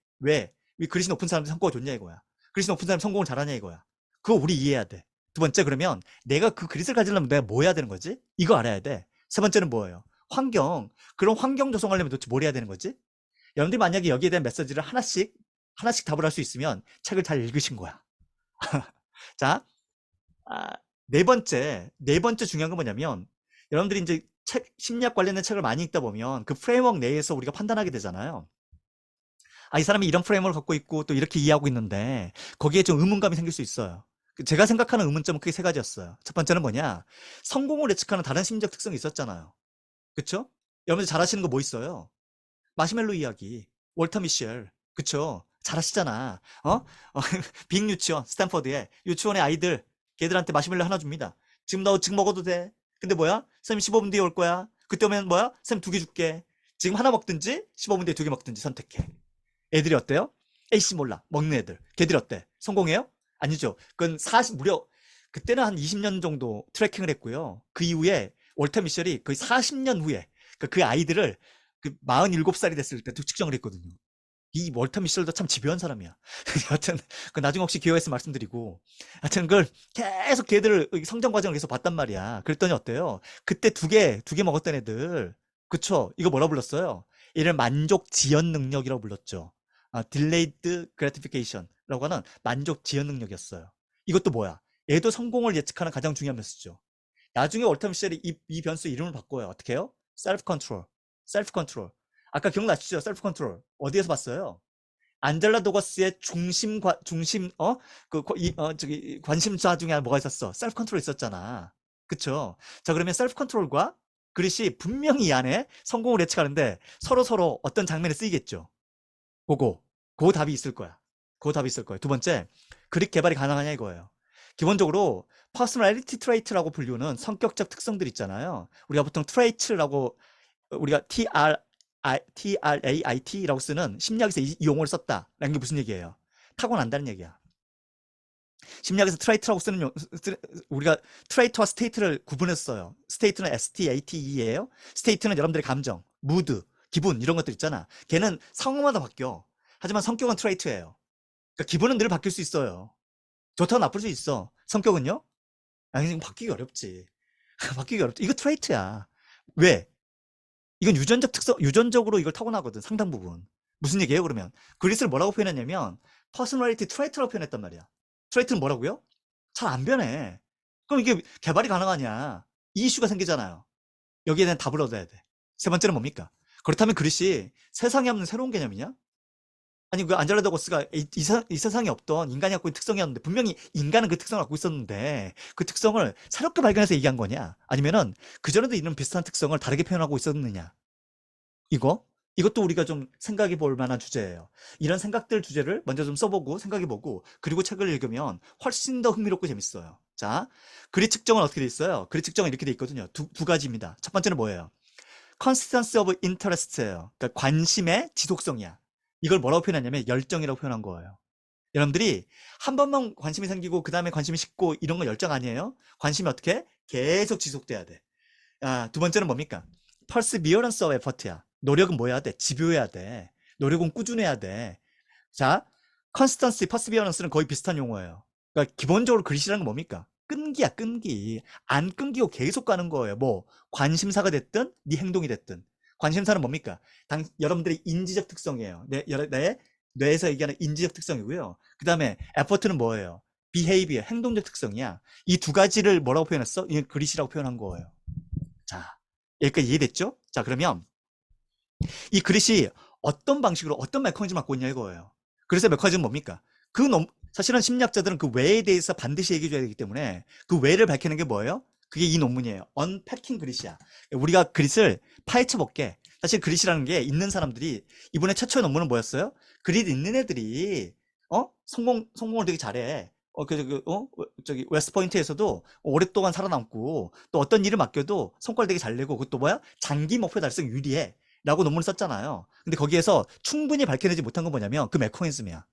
그릇이 높은 사람들 성과가 좋냐 이거야. 그릇이 높은 사람 성공을 잘하냐 이거야. 그거 우리 이해해야 돼. 두 번째 그러면 내가 그 그릇을 가지려면 내가 뭐 해야 되는 거지? 이거 알아야 돼. 세 번째는 뭐예요? 환경. 그런 환경 조성하려면 도대체 뭘 해야 되는 거지? 여러분들이 만약에 여기에 대한 메시지를 하나씩 답을 할 수 있으면 책을 잘 읽으신 거야. 자, 아, 네 번째 중요한 건 뭐냐면 여러분들이 이제 심리학 관련된 책을 많이 읽다 보면 그 프레임워크 내에서 우리가 판단하게 되잖아요. 아, 이 사람이 이런 프레임을 갖고 있고 또 이렇게 이해하고 있는데 거기에 좀 의문감이 생길 수 있어요. 제가 생각하는 의문점은 크게 세 가지였어요. 첫 번째는 뭐냐? 성공을 예측하는 다른 심리적 특성이 있었잖아요. 그쵸? 여러분들 잘 아시는 거 뭐 있어요? 마시멜로 이야기. 월터 미셸. 그쵸? 잘 아시잖아. 어? 빅 유치원, 스탠퍼드에 유치원의 아이들, 걔들한테 마시멜로 하나 줍니다. 지금 너 지금 먹어도 돼. 근데 뭐야? 쌤 15분 뒤에 올 거야. 그때 오면 뭐야? 쌤 두 개 줄게. 지금 하나 먹든지 15분 뒤에 두 개 먹든지 선택해. 애들이 어때요? 에이씨 몰라. 먹는 애들. 걔들이 어때? 성공해요? 아니죠. 그건 무려 그때는 한 20년 정도 트래킹을 했고요. 그 이후에 월터 미셸이 거의 40년 후에 그 아이들을 그 47살이 됐을 때 측정을 했거든요. 이 월터 미셸도 참 집요한 사람이야. 여하튼 그 나중에 혹시 기회가 있으면 말씀드리고 하여튼 그걸 계속 걔들을 성장 과정을 계속 봤단 말이야. 그랬더니 어때요? 그때 두 개 먹었던 애들 그쵸? 이거 뭐라 불렀어요? 이를 만족 지연 능력이라고 불렀죠. delayed gratification라고 하는 만족 지연 능력이었어요. 이것도 뭐야? 얘도 성공을 예측하는 가장 중요한 변수죠. 나중에 월터 미셸이 이 변수 이름을 바꿔요. 어떻게 해요? 셀프 컨트롤. 셀프 컨트롤. 아까 기억나시죠? 셀프 컨트롤. 어디에서 봤어요? 안젤라 도거스의 관심사 중에 뭐가 있었어? 셀프 컨트롤 있었잖아. 그쵸? 자, 그러면 셀프 컨트롤과 그릇이 분명히 이 안에 성공을 예측하는데 서로 어떤 장면에 쓰이겠죠? 그거. 그 답이 있을 거야. 그 답이 있을 거예요. 두 번째, 그릇 개발이 가능하냐 이거예요. 기본적으로 퍼스널리티 트레이트라고 불리는 성격적 특성들 있잖아요. 우리가 보통 트레이트라고 우리가 TRAIT라고 쓰는 심리학에서 이 용어를 썼다라는 게 무슨 얘기예요? 타고난다는 얘기야. 심리학에서 트레이트라고 쓰는 우리가 트레이트와 스테이트를 구분했어요. 스테이트는 STATE예요. 스테이트는 여러분들의 감정, 무드, 기분 이런 것들 있잖아. 걔는 상황마다 바뀌어. 하지만 성격은 트레이트예요. 그러니까 기분은 늘 바뀔 수 있어요. 좋다고 나쁠 수 있어. 성격은요? 아니, 지금 바뀌기 어렵지. 바뀌기 어렵지. 이거 트레이트야. 왜? 이건 유전적으로 이걸 타고나거든, 상당 부분. 무슨 얘기예요, 그러면? 그리스를 뭐라고 표현했냐면, 퍼스널리티 트레이트라고 표현했단 말이야. 트레이트는 뭐라고요? 잘 안 변해. 그럼 이게 개발이 가능하냐? 이 이슈가 생기잖아요. 여기에 대한 답을 얻어야 돼. 세 번째는 뭡니까? 그렇다면 그리스 세상에 없는 새로운 개념이냐? 아니, 그 안젤라 더거스가 이 세상에 없던 인간이 갖고 있는 특성이었는데, 분명히 인간은 그 특성을 갖고 있었는데, 그 특성을 새롭게 발견해서 얘기한 거냐? 아니면은, 그전에도 이런 비슷한 특성을 다르게 표현하고 있었느냐? 이거? 이것도 우리가 좀 생각해 볼 만한 주제예요. 이런 생각들 주제를 먼저 좀 써보고 생각해 보고 그리고 책을 읽으면 훨씬 더 흥미롭고 재밌어요. 자, 그리 측정은 어떻게 돼 있어요? 그리 측정은 이렇게 돼 있거든요. 두 가지입니다. 첫 번째는 뭐예요? consistency of interest예요. 그러니까 관심의 지속성이야. 이걸 뭐라고 표현하냐면 열정이라고 표현한 거예요. 여러분들이 한 번만 관심이 생기고 그 다음에 관심이 식고 이런 건 열정 아니에요? 관심이 어떻게? 계속 지속돼야 돼. 두 번째는 뭡니까? perseverance of effort야. 노력은 뭐 해야 돼? 집요해야 돼. 노력은 꾸준해야 돼. 자, constancy, perseverance는 거의 비슷한 용어예요. 그러니까 기본적으로 그릿이라는 건 뭡니까? 끈기야, 끈기. 안 끊기고 계속 가는 거예요. 뭐 관심사가 됐든 네 행동이 됐든. 관심사는 뭡니까? 여러분들의 인지적 특성이에요. 내 뇌에서 얘기하는 인지적 특성이고요. 그 다음에 effort는 뭐예요? behavior, 행동적 특성이야. 이 두 가지를 뭐라고 표현했어? 이게 그릿이라고 표현한 거예요. 자, 여기까지 이해됐죠? 자, 그러면 이 그릿이 어떤 방식으로 어떤 메커니즘을 갖고 있냐 이거예요. 그래서 메커니즘은 뭡니까? 사실은 심리학자들은 그 왜에 대해서 반드시 얘기해줘야 되기 때문에 그 왜를 밝히는 게 뭐예요? 그게 이 논문이에요. 언패킹 그릿이야. 우리가 그릿을 파헤쳐 볼게. 사실 그릿이라는 게 있는 사람들이 이번에 최초의 논문은 뭐였어요? 그릿 있는 애들이 성공을 되게 잘해. 저기 웨스트포인트에서도 오랫동안 살아남고 또 어떤 일을 맡겨도 성과를 되게 잘 내고 그것도 뭐야? 장기 목표 달성 유리해. 라고 논문을 썼잖아요. 근데 거기에서 충분히 밝혀내지 못한 건 뭐냐면 그 메커니즘이야.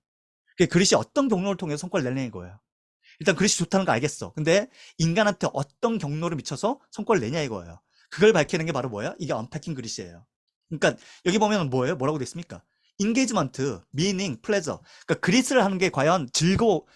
그릿이 어떤 경로를 통해서 성과를 내는 거예요. 일단 그릿이 좋다는 거 알겠어. 근데 인간한테 어떤 경로를 미쳐서 성과를 내냐 이거예요. 그걸 밝히는 게 바로 뭐야? 이게 언패킹 그릿이에요. 그러니까 여기 보면 뭐예요? 뭐라고 돼 있습니까? 인게이지먼트, 미닝, 플레저. 그러니까 그릿을 하는 게 과연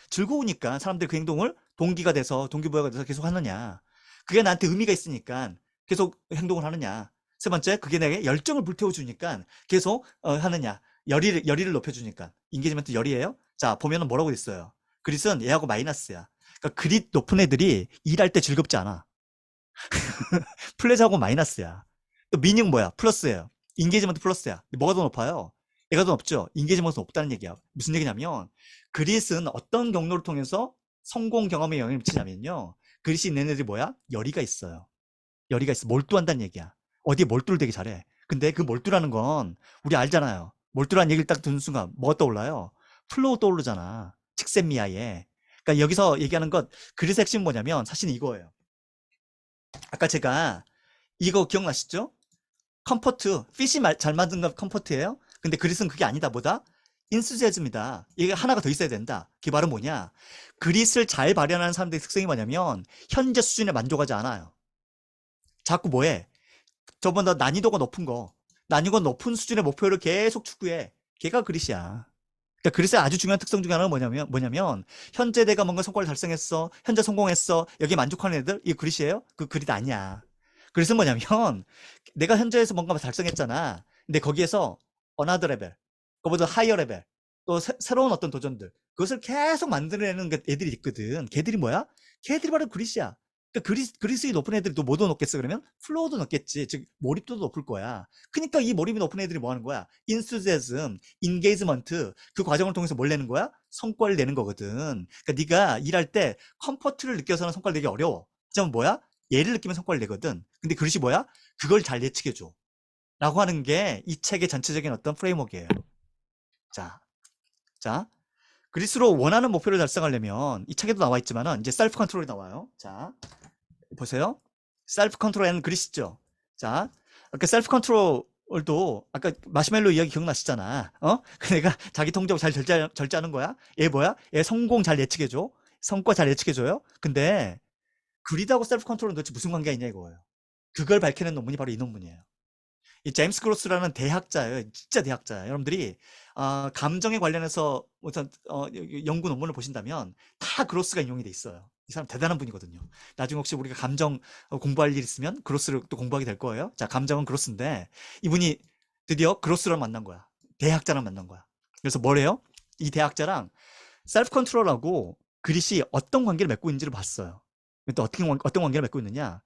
즐거우니까 사람들이 그 행동을 동기가 돼서 동기부여가 돼서 계속 하느냐. 그게 나한테 의미가 있으니까 계속 행동을 하느냐. 세 번째, 그게 내게 열정을 불태워주니까 계속 하느냐. 열의를 높여주니까. 인게이지먼트 열이에요. 자, 보면은 뭐라고 돼 있어요? 그릿은 얘하고 마이너스야. 그러니까 그릿 높은 애들이 일할 때 즐겁지 않아. 플레저하고 마이너스야. 또 미닝 뭐야? 플러스예요. 인게이지먼트 플러스야. 뭐가 더 높아요? 얘가 더 높죠. 인게이지먼트 높다는 얘기야. 무슨 얘기냐면 그릿은 어떤 경로를 통해서 성공 경험에 영향을 미치냐면요. 그릿이 있는 애들이 뭐야? 열의가 있어요. 열의가 있어. 몰두한다는 얘기야. 어디에 몰두를 되게 잘해. 근데 그 몰두라는 건 우리 알잖아요. 몰두라는 얘기를 딱 듣는 순간 뭐가 떠올라요? 플로우 떠오르잖아. 칙센미아에. 그러니까 여기서 얘기하는 것 그릿의 핵심은 뭐냐면 사실 이거예요. 아까 제가 이거 기억나시죠? 컴포트, 핏이 잘 만든 건 컴포트예요. 근데 그릿은 그게 아니다. 뭐다? 인수제즘이다. 이게 하나가 더 있어야 된다. 그게 바로 뭐냐? 그릿을 잘 발현하는 사람들의 특성이 뭐냐면 현재 수준에 만족하지 않아요. 자꾸 뭐해? 저보다 난이도가 높은 거, 난이도가 높은 수준의 목표를 계속 추구해. 걔가 그릿이야. 그러니까 그릿의 아주 중요한 특성 중에 하나는 뭐냐면 현재 내가 뭔가 성과를 달성했어, 현재 성공했어, 여기에 만족하는 애들 이 그릿이에요? 그 그릿 아니야. 그릿은 뭐냐면 내가 현재에서 뭔가 달성했잖아. 근데 거기에서 어나더 레벨, 그거보다 하이어 레벨, 또 새로운 어떤 도전들 그것을 계속 만들어내는 애들이 있거든. 걔들이 뭐야? 걔들이 바로 그릿이야. 그러니까 그리스이 높은 애들이 또 뭐도 높겠어 그러면 플로우도 높겠지. 즉 몰입도도 높을 거야. 그러니까 이 몰입이 높은 애들이 뭐 하는 거야? 인수제즘, 인게이지먼트 그 과정을 통해서 뭘 내는 거야? 성과를 내는 거거든. 그러니까 네가 일할 때 컴포트를 느껴서는 성과를 내기 어려워. 그럼 뭐야? 예를 느끼면 성과를 내거든. 근데 그릇이 뭐야? 그걸 잘 예측해줘. 라고 하는 게 이 책의 전체적인 어떤 프레임워크예요. 자, 자, 그리스로 원하는 목표를 달성하려면 이 책에도 나와 있지만은 이제 셀프 컨트롤이 나와요. 자, 보세요. 셀프 컨트롤 앤 그리스죠. 자, 이렇게 셀프 컨트롤도 아까 마시멜로 이야기 기억나시잖아. 내가 자기 통제하고 잘 절제하는 거야. 얘 뭐야? 얘 성공 잘 예측해줘. 성과 잘 예측해줘요. 근데 그리드하고 셀프 컨트롤은 도대체 무슨 관계가 있냐 이거예요. 그걸 밝혀낸 논문이 바로 이 논문이에요. 이 제임스 그로스라는 대학자예요. 진짜 대학자예요. 여러분들이 감정에 관련해서 어떤 연구 논문을 보신다면 다 그로스가 인용이 돼 있어요. 이 사람 대단한 분이거든요. 나중에 혹시 우리가 감정 공부할 일 있으면 그로스를 또 공부하게 될 거예요. 자, 감정은 그로스인데 이분이 드디어 그로스를 만난 거야. 대학자랑 만난 거야. 그래서 뭐래요? 이 대학자랑 셀프 컨트롤하고 그릿이 어떤 관계를 맺고 있는지를 봤어요. 또 어떤 관계를 맺고 있느냐?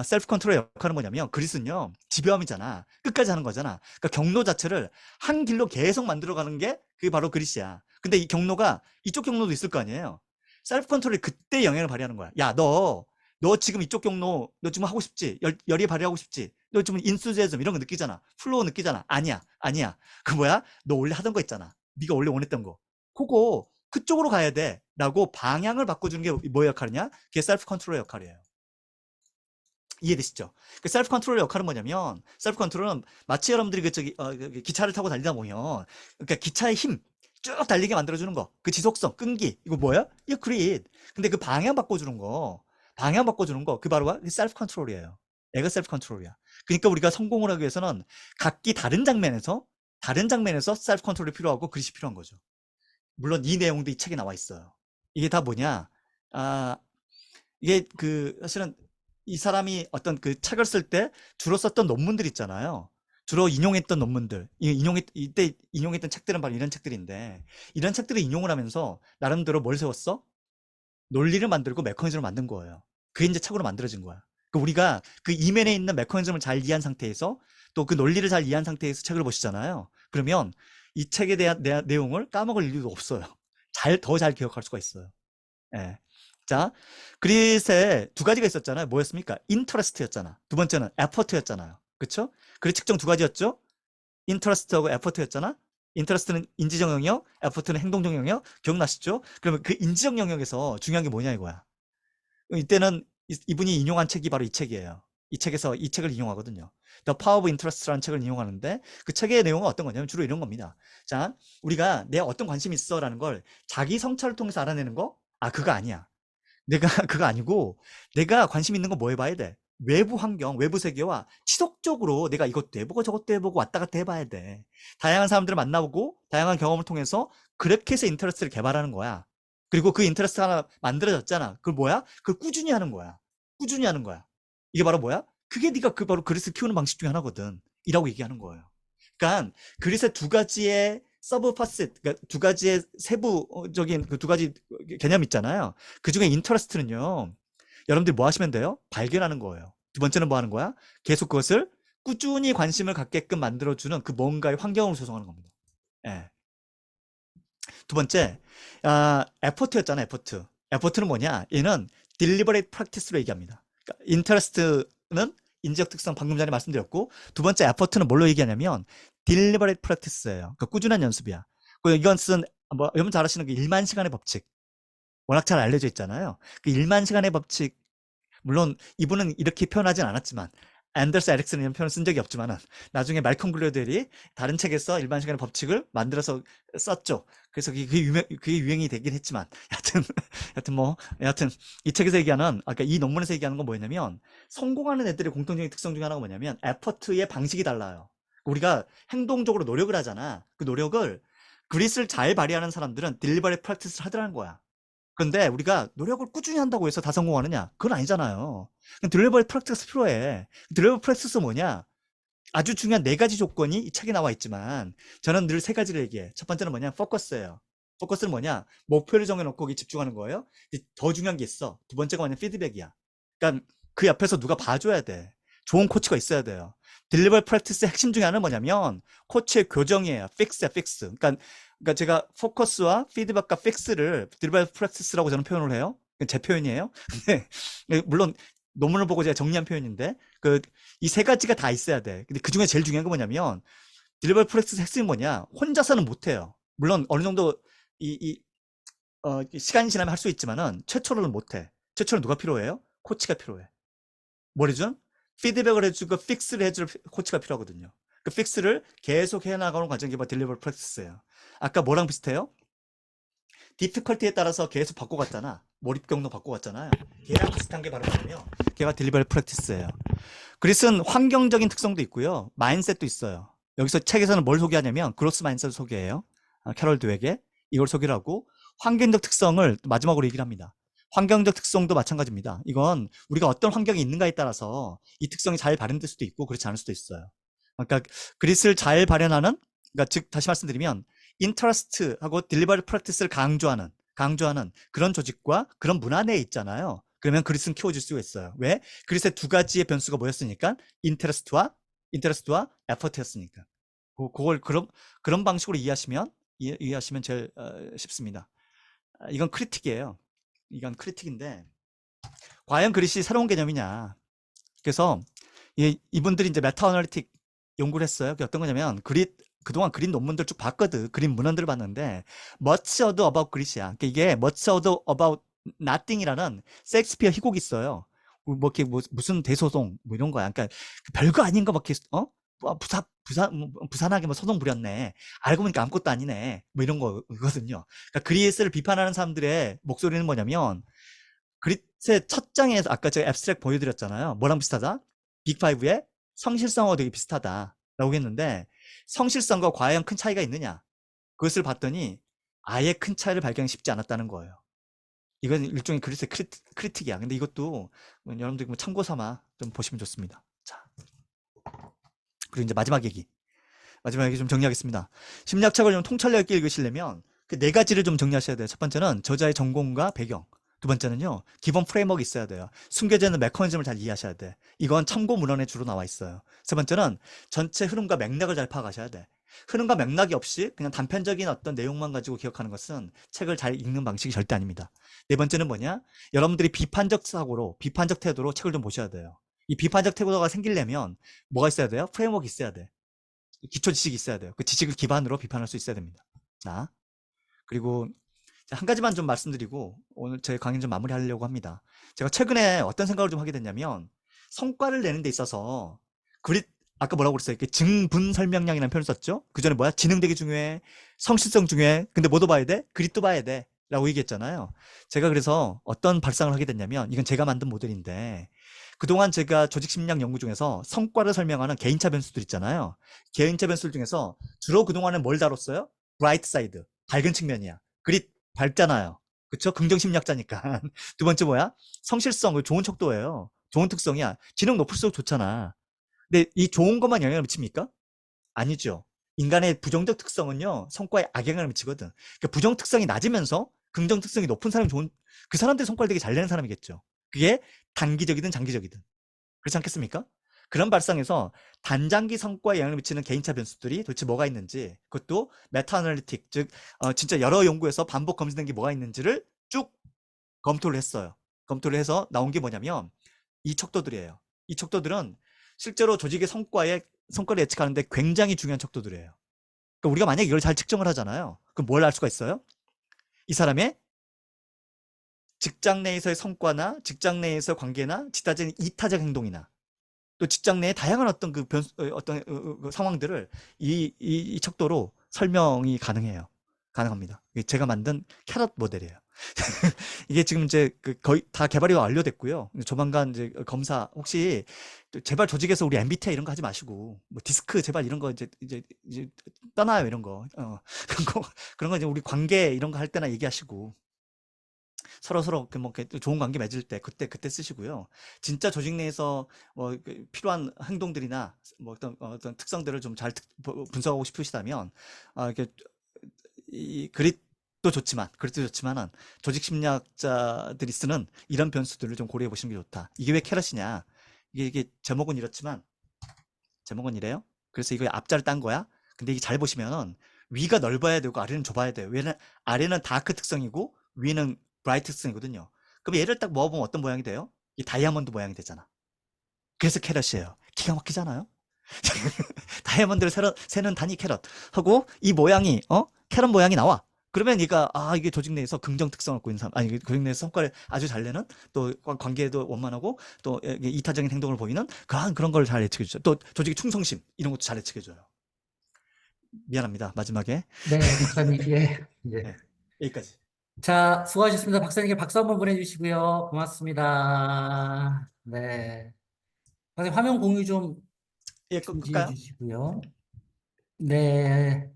셀프 컨트롤의 역할은 뭐냐면 그릿은요 지배함이잖아. 끝까지 하는 거잖아. 그러니까 경로 자체를 한 길로 계속 만들어가는 게 그게 바로 그릿이야. 근데 이 경로가 이쪽 경로도 있을 거 아니에요. 셀프 컨트롤이 그때 영향을 발휘하는 거야. 야, 너 지금 이쪽 경로 너 지금 하고 싶지? 열이 발휘하고 싶지? 너 지금 인수제즘 이런 거 느끼잖아. 플로우 느끼잖아. 아니야. 그 뭐야? 너 원래 하던 거 있잖아. 네가 원래 원했던 거. 그거 그쪽으로 가야 돼. 라고 방향을 바꿔주는 게 뭐의 역할이냐? 그게 셀프 컨트롤의 역할이에요. 이해되시죠? 그 셀프 컨트롤의 역할은 뭐냐면 셀프 컨트롤은 마치 여러분들이 기차를 타고 달리다 보면 그러니까 기차의 힘 쭉 달리게 만들어주는 거, 그 지속성, 끈기 이거 뭐야? 이거 그릿. 근데 그 방향 바꿔주는 거, 그 바로 셀프 컨트롤이에요. 얘가 셀프 컨트롤이야. 그러니까 우리가 성공을 하기 위해서는 각기 다른 장면에서 다른 장면에서 셀프 컨트롤이 필요하고 그릿이 필요한 거죠. 물론 이 내용도 이 책에 나와 있어요. 이게 다 뭐냐? 아, 이게 사실은 이 사람이 어떤 그 책을 쓸 때 주로 썼던 논문들 있잖아요. 주로 인용했던 논문들, 이때 인용했던 책들은 바로 이런 책들인데, 이런 책들을 인용을 하면서 나름대로 뭘 세웠어? 논리를 만들고 메커니즘을 만든 거예요. 그게 이제 책으로 만들어진 거야. 우리가 그 이면에 있는 메커니즘을 잘 이해한 상태에서 또 그 논리를 잘 이해한 상태에서 책을 보시잖아요. 그러면 이 책에 대한 내용을 까먹을 일도 없어요. 더 잘 기억할 수가 있어요. 예. 자, 그릿에 두 가지가 있었잖아요. 뭐였습니까? 인터레스트였잖아. 두 번째는 에퍼트였잖아요. 그쵸? 그릿 측정 두 가지였죠? 인터레스트하고 에퍼트였잖아. 인터레스트는 인지적 영역, 에퍼트는 행동적 영역. 기억나시죠? 그러면 그 인지적 영역에서 중요한 게 뭐냐 이거야. 이때는 이분이 인용한 책이 바로 이 책이에요. 이 책에서 이 책을 인용하거든요. The Power of Interest라는 책을 인용하는데 그 책의 내용은 어떤 거냐면 주로 이런 겁니다. 자, 우리가 내가 어떤 관심이 있어라는 걸 자기 성찰을 통해서 알아내는 거? 아, 그거 아니야. 내가 그거 아니고 내가 관심 있는 거 뭐 해봐야 돼? 외부 환경, 외부 세계와 지속적으로 내가 이것도 해보고 저것도 해보고 왔다 갔다 해봐야 돼. 다양한 사람들을 만나보고 다양한 경험을 통해서 그렇게 해서 인터레스트를 개발하는 거야. 그리고 그 인터레스트 하나 만들어졌잖아. 그걸 뭐야? 그걸 꾸준히 하는 거야. 꾸준히 하는 거야. 이게 바로 뭐야? 그게 네가 바로 그릇을 키우는 방식 중에 하나거든. 이라고 얘기하는 거예요. 그러니까 그릇의 두 가지의 서브 파셋, 그러니까 두 가지의 세부적인 그 두 가지 개념 있잖아요. 그 중에 인터레스트는요, 여러분들이 뭐 하시면 돼요? 발견하는 거예요. 두 번째는 뭐 하는 거야? 계속 그것을 꾸준히 관심을 갖게끔 만들어주는 그 뭔가의 환경을 조성하는 겁니다. 예. 두 번째, 에포트였잖아, 에포트. 에포트는 뭐냐? 얘는 deliberate practice로 얘기합니다. 그러니까 interest는 인지적 특성 방금 전에 말씀드렸고, 두 번째 에포트는 뭘로 얘기하냐면 deliberate practice예요. 그러니까 꾸준한 연습이야. 이것은 뭐 여러분 잘 아시는 그 1만 시간의 법칙. 워낙 잘 알려져 있잖아요. 그 1만 시간의 법칙, 물론 이분은 이렇게 표현하진 않았지만 앤더스 에릭슨은 이런 표현을 쓴 적이 없지만은 나중에 말콤 글래델이 다른 책에서 일반 시간의 법칙을 만들어서 썼죠. 그래서 그게 유행이 되긴 했지만 여하튼 여하튼 이 책에서 얘기하는 아까 이 논문에서 얘기하는 건 뭐였냐면 성공하는 애들의 공통적인 특성 중에 하나가 뭐냐면 에퍼트의 방식이 달라요. 우리가 행동적으로 노력을 하잖아. 그 노력을 그릿을 잘 발휘하는 사람들은 딜리버리 프랙티스를 하더라는 거야. 그런데 우리가 노력을 꾸준히 한다고 해서 다 성공하느냐? 그건 아니잖아요. 딜리버리 프랙티스 필요해. 딜리버리 프랙티스 뭐냐? 아주 중요한 네 가지 조건이 이 책에 나와 있지만 저는 늘 세 가지를 얘기해. 첫 번째는 뭐냐? 포커스예요. 포커스는 뭐냐? 목표를 정해놓고 거기 집중하는 거예요. 더 중요한 게 있어. 두 번째가 뭐냐? 피드백이야. 그러니까 그 옆에서 누가 봐줘야 돼. 좋은 코치가 있어야 돼요. 딜리버리 프랙티스의 핵심 중에 하나는 뭐냐면 코치의 교정이에요. 픽스야, 픽스. 그러니까 제가 포커스와 피드백과 픽스를 딜리버리 프랙티스라고 저는 표현을 해요. 제 표현이에요. 근데 물론 논문을 보고 제가 정리한 표현인데 이 세 가지가 다 있어야 돼. 근데 그 중에 제일 중요한 건 뭐냐면 딜리버리 프랙티스 핵심이 뭐냐? 혼자서는 못해요. 물론 어느 정도 시간이 지나면 할 수 있지만은 최초로는 못해. 최초로 누가 필요해요? 코치가 필요해. 뭘 해준? 피드백을 해주고 픽스를 해줄 코치가 필요하거든요. 그 픽스를 계속 해나가는 과정이 바로 딜리버리 프랙티스예요. 아까 뭐랑 비슷해요? 디피컬티에 따라서 계속 바꿔갔잖아. 몰입 경로 바꿔갔잖아요. 걔랑 비슷한 게 바로 뭐냐면 걔가 딜리버리 프랙티스예요. 그리스는 환경적인 특성도 있고요. 마인셋도 있어요. 여기서 책에서는 뭘 소개하냐면 그로스 마인셋을 소개해요. 캐럴 드웨게 이걸 소개를 하고 환경적 특성을 마지막으로 얘기를 합니다. 환경적 특성도 마찬가지입니다. 이건 우리가 어떤 환경이 있는가에 따라서 이 특성이 잘 발현될 수도 있고 그렇지 않을 수도 있어요. 그러니까 그리스를 잘 발현하는, 그러니까 즉 다시 말씀드리면 인터레스트하고 딜리버리 프랙티스를 강조하는 그런 조직과 그런 문화 내에 있잖아요. 그러면 그리스는 키워질 수가 있어요. 왜? 그리스의 두 가지의 변수가 뭐였으니까 인터레스트와 에퍼트였으니까. 그걸 그런 방식으로 이해하시면 제일 쉽습니다. 이건 크리틱이에요. 이건 크리틱인데 과연 그릿이 새로운 개념이냐? 그래서 이분들이 이제 메타 어널리틱 연구를 했어요. 그게 어떤 거냐면 그동안 그린 논문들 쭉 봤거든. 그린 문헌들을 봤는데 much ado about 그릿이야. 그러니까 이게 much ado about nothing이라는 셰익스피어 희곡이 있어요. 뭐 이렇게 무슨 대소송 뭐 이런 거야. 그러니까 별거 아닌 거 막 이렇게 부산하게 뭐 소송 부렸네. 알고 보니까 아무것도 아니네. 뭐 이런 거거든요. 그러니까 그릿을 비판하는 사람들의 목소리는 뭐냐면 그릿의 첫 장에서 아까 제가 앱스트랙 보여드렸잖아요. 뭐랑 비슷하다? 빅5의 성실성하고 되게 비슷하다. 라고 했는데 성실성과 과연 큰 차이가 있느냐? 그것을 봤더니 아예 큰 차이를 발견하기 쉽지 않았다는 거예요. 이건 일종의 그리스의 크리틱이야. 근데 이것도 여러분들 참고 삼아 좀 보시면 좋습니다. 자, 그리고 이제 마지막 얘기. 마지막 얘기 좀 정리하겠습니다. 심리학책을 좀 통찰력 있게 읽으시려면 그 네 가지를 좀 정리하셔야 돼요. 첫 번째는 저자의 전공과 배경. 두 번째는요, 기본 프레임워크 있어야 돼요. 숨겨져 있는 메커니즘을 잘 이해하셔야 돼. 이건 참고 문헌에 주로 나와 있어요. 세 번째는 전체 흐름과 맥락을 잘 파악하셔야 돼. 흐름과 맥락이 없이 그냥 단편적인 어떤 내용만 가지고 기억하는 것은 책을 잘 읽는 방식이 절대 아닙니다. 네 번째는 뭐냐? 여러분들이 비판적 사고로, 비판적 태도로 책을 좀 보셔야 돼요. 이 비판적 태도가 생기려면 뭐가 있어야 돼요? 프레임워크 있어야 돼. 기초 지식이 있어야 돼요. 그 지식을 기반으로 비판할 수 있어야 됩니다. 자, 그리고 한 가지만 좀 말씀드리고 오늘 제 강의 좀 마무리하려고 합니다. 제가 최근에 어떤 생각을 좀 하게 됐냐면 성과를 내는 데 있어서 그리 아까 뭐라고 그랬어요? 이렇게 증분 설명량이라는 표현을 썼죠? 그 전에 뭐야? 지능되기 중요해, 성실성 중요해. 근데 뭐도 봐야 돼? 그릿도 봐야 돼. 라고 얘기했잖아요. 제가 그래서 어떤 발상을 하게 됐냐면 이건 제가 만든 모델인데 그동안 제가 조직 심리학 연구 중에서 성과를 설명하는 개인차 변수들 있잖아요. 개인차 변수들 중에서 주로 그동안은 뭘 다뤘어요? 브라이트 사이드, 밝은 측면이야. 그릿 밝잖아요. 그쵸? 긍정 심리학자니까. 두 번째 뭐야? 성실성, 좋은 척도예요. 좋은 특성이야. 지능 높을수록 좋잖아. 근데 이 좋은 것만 영향을 미칩니까? 아니죠. 인간의 부정적 특성은요, 성과에 악영향을 미치거든. 그러니까 부정 특성이 낮으면서 긍정 특성이 높은 사람이 좋은, 그 사람들이 성과를 되게 잘 내는 사람이겠죠. 그게 단기적이든 장기적이든. 그렇지 않겠습니까? 그런 발상에서 단장기 성과에 영향을 미치는 개인차 변수들이 도대체 뭐가 있는지, 그것도 메타 아널리틱, 즉 진짜 여러 연구에서 반복 검증된 게 뭐가 있는지를 쭉 검토를 했어요. 검토를 해서 나온 게 뭐냐면 이 척도들이에요. 이 척도들은 실제로 조직의 성과를 예측하는데 굉장히 중요한 척도들이에요. 그러니까 우리가 만약에 이걸 잘 측정을 하잖아요. 그럼 뭘 알 수가 있어요? 이 사람의 직장 내에서의 성과나 직장 내에서 관계나 지타적인 이타적 행동이나 또 직장 내에 다양한 어떤 그 어떤 그 상황들을 이 척도로 설명이 가능해요. 가능합니다. 이게 제가 만든 캐럿 모델이에요. 이게 지금 이제 거의 다 개발이 완료됐고요. 조만간 이제 검사 혹시 제발 조직에서 우리 MBTI 이런 거 하지 마시고 뭐 디스크 제발 이런 거 이제 떠나요 이런 거. 그런 거 이제 우리 관계 이런 거 할 때나 얘기하시고 서로 뭐 좋은 관계 맺을 때 그때 쓰시고요. 진짜 조직 내에서 필요한 행동들이나 뭐 어떤 특성들을 좀 잘 분석하고 싶으시다면 이렇게 이 그릿도 좋지만은 조직 심리학자들이 쓰는 이런 변수들을 좀 고려해 보시는 게 좋다. 이게 왜 캐럿이냐? 이게 제목은 이렇지만 제목은 이래요. 그래서 이거 앞자를 딴 거야. 근데 이게 잘 보시면은 위가 넓어야 되고 아래는 좁아야 돼요. 왜냐면 아래는 다크 특성이고 위는 브라이트 특성이거든요. 그럼 얘를 딱 모아보면 어떤 모양이 돼요? 이 다이아몬드 모양이 되잖아. 그래서 캐럿이에요. 기가 막히잖아요. 다이아몬드를 세는 단위 캐럿 하고 이 모양이 캐럿 모양이 나와. 그러면 얘가 이게 조직 내에서 긍정 특성을 갖고 있는 사람, 아니 조직 내에서 성과를 아주 잘 내는, 또 관계도 원만하고 또 이타적인 행동을 보이는 그런 걸 잘 예측해 주죠. 또 조직의 충성심 이런 것도 잘 예측해 줘요. 미안합니다. 마지막에. 네, 박사님, 예. 예. 네, 여기까지. 자, 수고하셨습니다. 박사님께 박수 한번 보내주시고요. 고맙습니다. 네. 박사님, 화면 공유 좀 예, 중지해 끌까요? 주시고요. 네.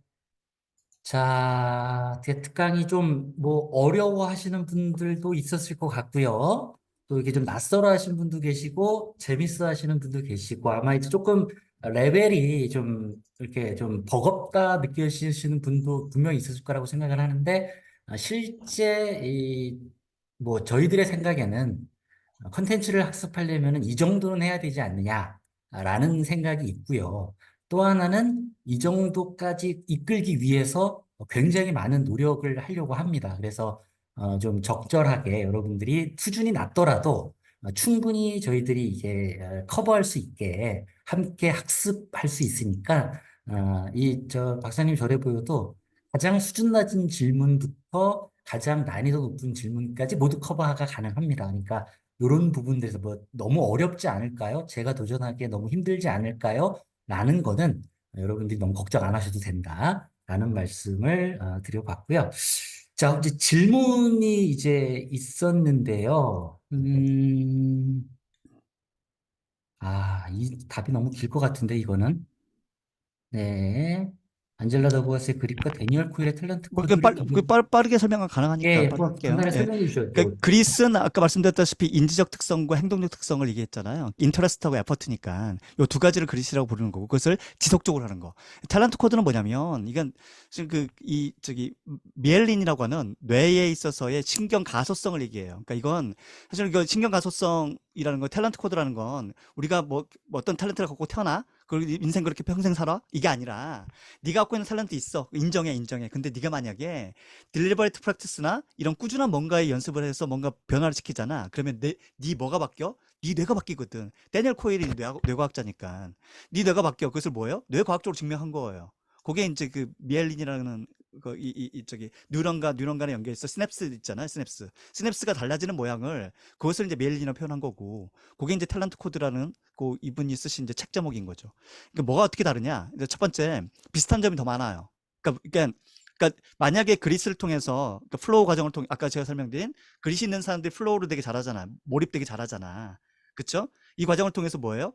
자, 특강이 좀 뭐 어려워하시는 분들도 있었을 것 같고요. 또 이게 좀 낯설어 하시는 분도 계시고 재밌어 하시는 분도 계시고 아마 이제 조금 레벨이 좀 이렇게 좀 버겁다 느끼시는 분도 분명히 있었을 거라고 생각을 하는데 실제 이 뭐 저희들의 생각에는 컨텐츠를 학습하려면 이 정도는 해야 되지 않느냐라는 생각이 있고요. 또 하나는 이 정도까지 이끌기 위해서 굉장히 많은 노력을 하려고 합니다. 그래서 좀 적절하게 여러분들이 수준이 낮더라도 충분히 저희들이 이게 커버할 수 있게 함께 학습할 수 있으니까 저 박사님 저래 보여도 가장 수준 낮은 질문부터 가장 난이도 높은 질문까지 모두 커버가 가능합니다. 그러니까 이런 부분들에서 뭐 너무 어렵지 않을까요? 제가 도전하기에 너무 힘들지 않을까요? 라는 거는 여러분들이 너무 걱정 안 하셔도 된다. 라는 말씀을 드려봤고요. 자, 이제 질문이 이제 있었는데요. 이 답이 너무 길 것 같은데, 이거는. 네. 안젤라 더그라스의 그립과 데니얼 코일의 탤런트 뭐, 그 코드를 빠르게 설명은 가능하니까 예, 빠르게 뭐 할게요. 간단히 예. 설명해 그 주셔도. 그리스는 아까 말씀드렸다시피 인지적 특성과 행동적 특성을 얘기했잖아요. 인터레스트하고 에퍼트니까 요 두 가지를 그리스라고 부르는 거고 그것을 지속적으로 하는 거. 탤런트 코드는 뭐냐면 이건 지금 이 저기 미엘린이라고 하는 뇌에 있어서의 신경 가소성을 얘기해요. 그러니까 이건 사실 이거 신경 가소성이라는 거 탤런트 코드라는 건 우리가 뭐 어떤 탤런트를 갖고 태어나 그리고 인생 그렇게 평생 살아 이게 아니라 네가 갖고 있는 탤런트 있어 인정해. 근데 네가 만약에 딜리버리트 프랙티스나 이런 꾸준한 뭔가의 연습을 해서 뭔가 변화를 시키잖아. 그러면 네 뭐가 바뀌어? 네 뇌가 바뀌거든. 데니얼 코일이 뇌과학자니까. 네 뇌가 바뀌어. 그것을 뭐예요? 뇌과학적으로 증명한 거예요. 그게 이제 그 미엘린이라는 저기 뉴런 간에 연결해서 시냅스 있잖아요. 시냅스가 달라지는 모양을 그것을 이제 미엘린이라고 표현한 거고 그게 이제 탤런트 코드라는 그 이분이 쓰신 이제 책 제목인 거죠. 그러니까 뭐가 어떻게 다르냐? 이제 첫 번째 비슷한 점이 더 많아요. 그러니까 만약에 그리스를 통해서 그러니까 플로우 과정을 통해 아까 제가 설명드린 그리스 있는 사람들이 플로우를 되게 잘하잖아. 몰입되게 잘하잖아. 그쵸? 이 과정을 통해서 뭐예요?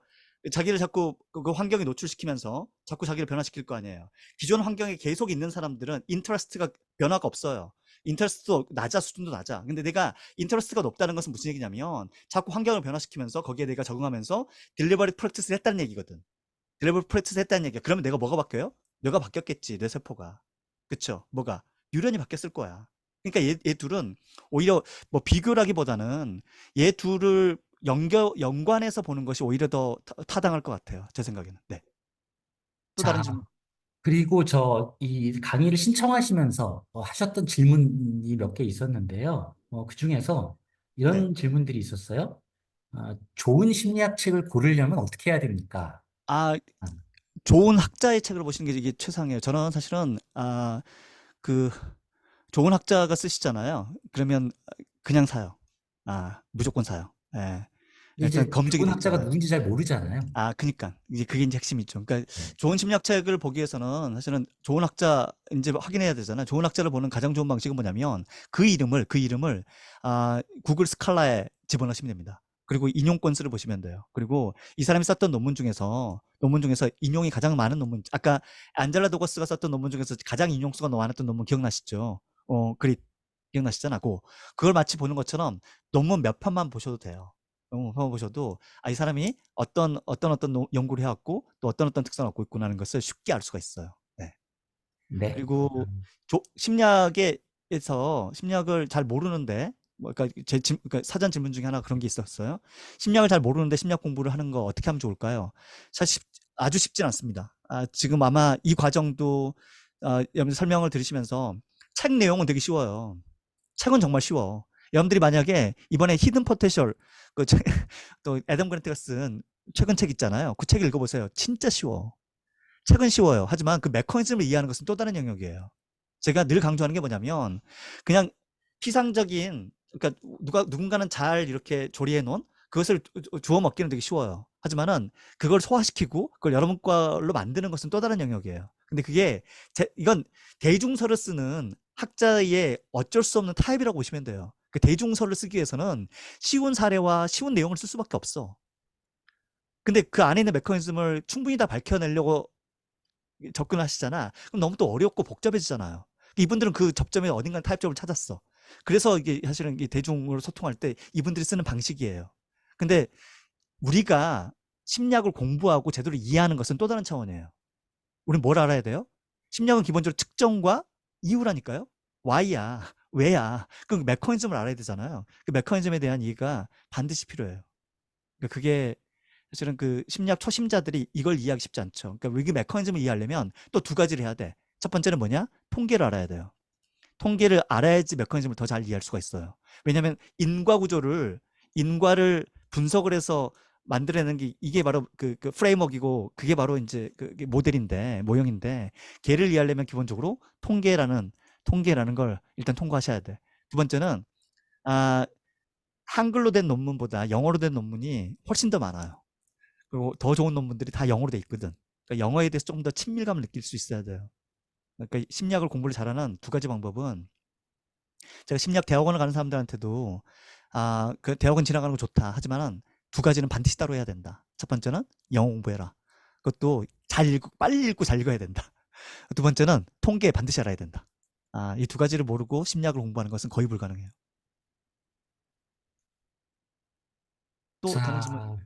자기를 자꾸 그 환경에 노출시키면서 자꾸 자기를 변화시킬 거 아니에요. 기존 환경에 계속 있는 사람들은 인터레스트가 변화가 없어요. 인터레스트도 낮아, 수준도 낮아. 근데 내가 인터레스트가 높다는 것은 무슨 얘기냐면 자꾸 환경을 변화시키면서 거기에 내가 적응하면서 딜리버리 프랙티스를 했다는 얘기거든. 딜리버리 프랙티스 했다는 얘기야. 그러면 내가 뭐가 바뀌어요? 뇌가 바뀌었겠지, 뇌 세포가. 그쵸? 뭐가? 뉴런이 바뀌었을 거야. 그러니까 얘 둘은 오히려 뭐 비교라기보다는 얘 둘을 연관해서 보는 것이 오히려 더 타당할 것 같아요. 제 생각에는. 네. 또 다른 자, 질문. 그리고 저 이 강의를 신청하시면서 하셨던 질문이 몇 개 있었는데요. 그 중에서 네. 이런 질문들이 있었어요. 좋은 심리학 책을 고르려면 어떻게 해야 됩니까? 아, 아, 좋은 학자의 책을 보시는 게 이게 최상이에요. 저는 사실은 그 좋은 학자가 쓰시잖아요. 그러면 그냥 사요. 무조건 사요. 예. 일단 이제 검증이 좋은 돼 학자가 있잖아요. 누군지 잘 모르잖아요. 그니까. 이제 그게 이제 핵심이죠. 그러니까 네. 좋은 심리학책을 보기 위해서는 사실은 좋은 학자 이제 확인해야 되잖아요. 좋은 학자를 보는 가장 좋은 방식은 뭐냐면 그 이름을 구글 스칼라에 집어넣으시면 됩니다. 그리고 인용 건수를 보시면 돼요. 그리고 이 사람이 썼던 논문 중에서 인용이 가장 많은 논문, 아까 안젤라 도거스가 썼던 논문 중에서 가장 인용수가 많았던 논문 기억나시죠? 그리 기억나시잖아. 그걸 마치 보는 것처럼 논문 몇 편만 보셔도 돼요. 논문 몇 편만 보셔도 이 사람이 어떤 연구를 해왔고 또 어떤 특성을 갖고 있구나는 것을 쉽게 알 수가 있어요. 네. 네. 그리고 심리학을 잘 모르는데 그러니까 그러니까 사전 질문 중에 하나 그런 게 있었어요. 심리학을 잘 모르는데 심리학 공부를 하는 거 어떻게 하면 좋을까요? 사실 아주 쉽진 않습니다. 지금 아마 이 과정도 여러분들 설명을 들으시면서 책 내용은 되게 쉬워요. 책은 정말 쉬워. 여러분들이 만약에 이번에 히든 포텐셜 그 책, 또 애덤 그랜트가 쓴 최근 책 있잖아요. 그 책 읽어보세요. 진짜 쉬워. 책은 쉬워요. 하지만 그 메커니즘을 이해하는 것은 또 다른 영역이에요. 제가 늘 강조하는 게 뭐냐면 그냥 피상적인 그러니까 누군가는 잘 이렇게 조리해 놓은 그것을 주워 먹기는 되게 쉬워요. 하지만은 그걸 소화시키고 그걸 여러분 걸로 만드는 것은 또 다른 영역이에요. 근데 그게 이건 대중서를 쓰는 학자의 어쩔 수 없는 타입이라고 보시면 돼요. 그 대중서를 쓰기 위해서는 쉬운 사례와 쉬운 내용을 쓸 수밖에 없어. 근데 그 안에 있는 메커니즘을 충분히 다 밝혀내려고 접근하시잖아. 그럼 너무 또 어렵고 복잡해지잖아요. 이분들은 그 접점에 어딘가 타협점을 찾았어. 그래서 이게 사실은 이게 대중으로 소통할 때 이분들이 쓰는 방식이에요. 근데 우리가 심리학을 공부하고 제대로 이해하는 것은 또 다른 차원이에요. 우리는 뭘 알아야 돼요? 심리학은 기본적으로 측정과 이유라니까요. Why야, 왜야. 그 메커니즘을 알아야 되잖아요. 그 메커니즘에 대한 이해가 반드시 필요해요. 그러니까 그게 사실은 그 심리학 초심자들이 이걸 이해하기 쉽지 않죠. 그러니까 위기 메커니즘을 이해하려면 또 두 가지를 해야 돼. 첫 번째는 뭐냐? 통계를 알아야 돼요. 통계를 알아야지 메커니즘을 더 잘 이해할 수가 있어요. 왜냐하면 인과를 분석을 해서 만들어내는 게 이게 바로 그 프레임워크이고 그게 바로 이제 그 모델인데 모형인데 걔를 이해하려면 기본적으로 통계라는 걸 일단 통과하셔야 돼. 두 번째는 아, 한글로 된 논문보다 영어로 된 논문이 훨씬 더 많아요. 그리고 더 좋은 논문들이 다 영어로 돼 있거든. 그러니까 영어에 대해서 조금 더 친밀감을 느낄 수 있어야 돼요. 그러니까 심리학을 공부를 잘하는 두 가지 방법은 제가 심리학 대학원을 가는 사람들한테도 그 대학원 지나가는 거 좋다. 하지만은 두 가지는 반드시 따로 해야 된다. 첫 번째는 영어 공부해라. 그것도 잘 읽고, 빨리 읽고 잘 읽어야 된다. 두 번째는 통계 반드시 알아야 된다. 이 두 가지를 모르고 심리학을 공부하는 것은 거의 불가능해요. 또 다른 질문. 자,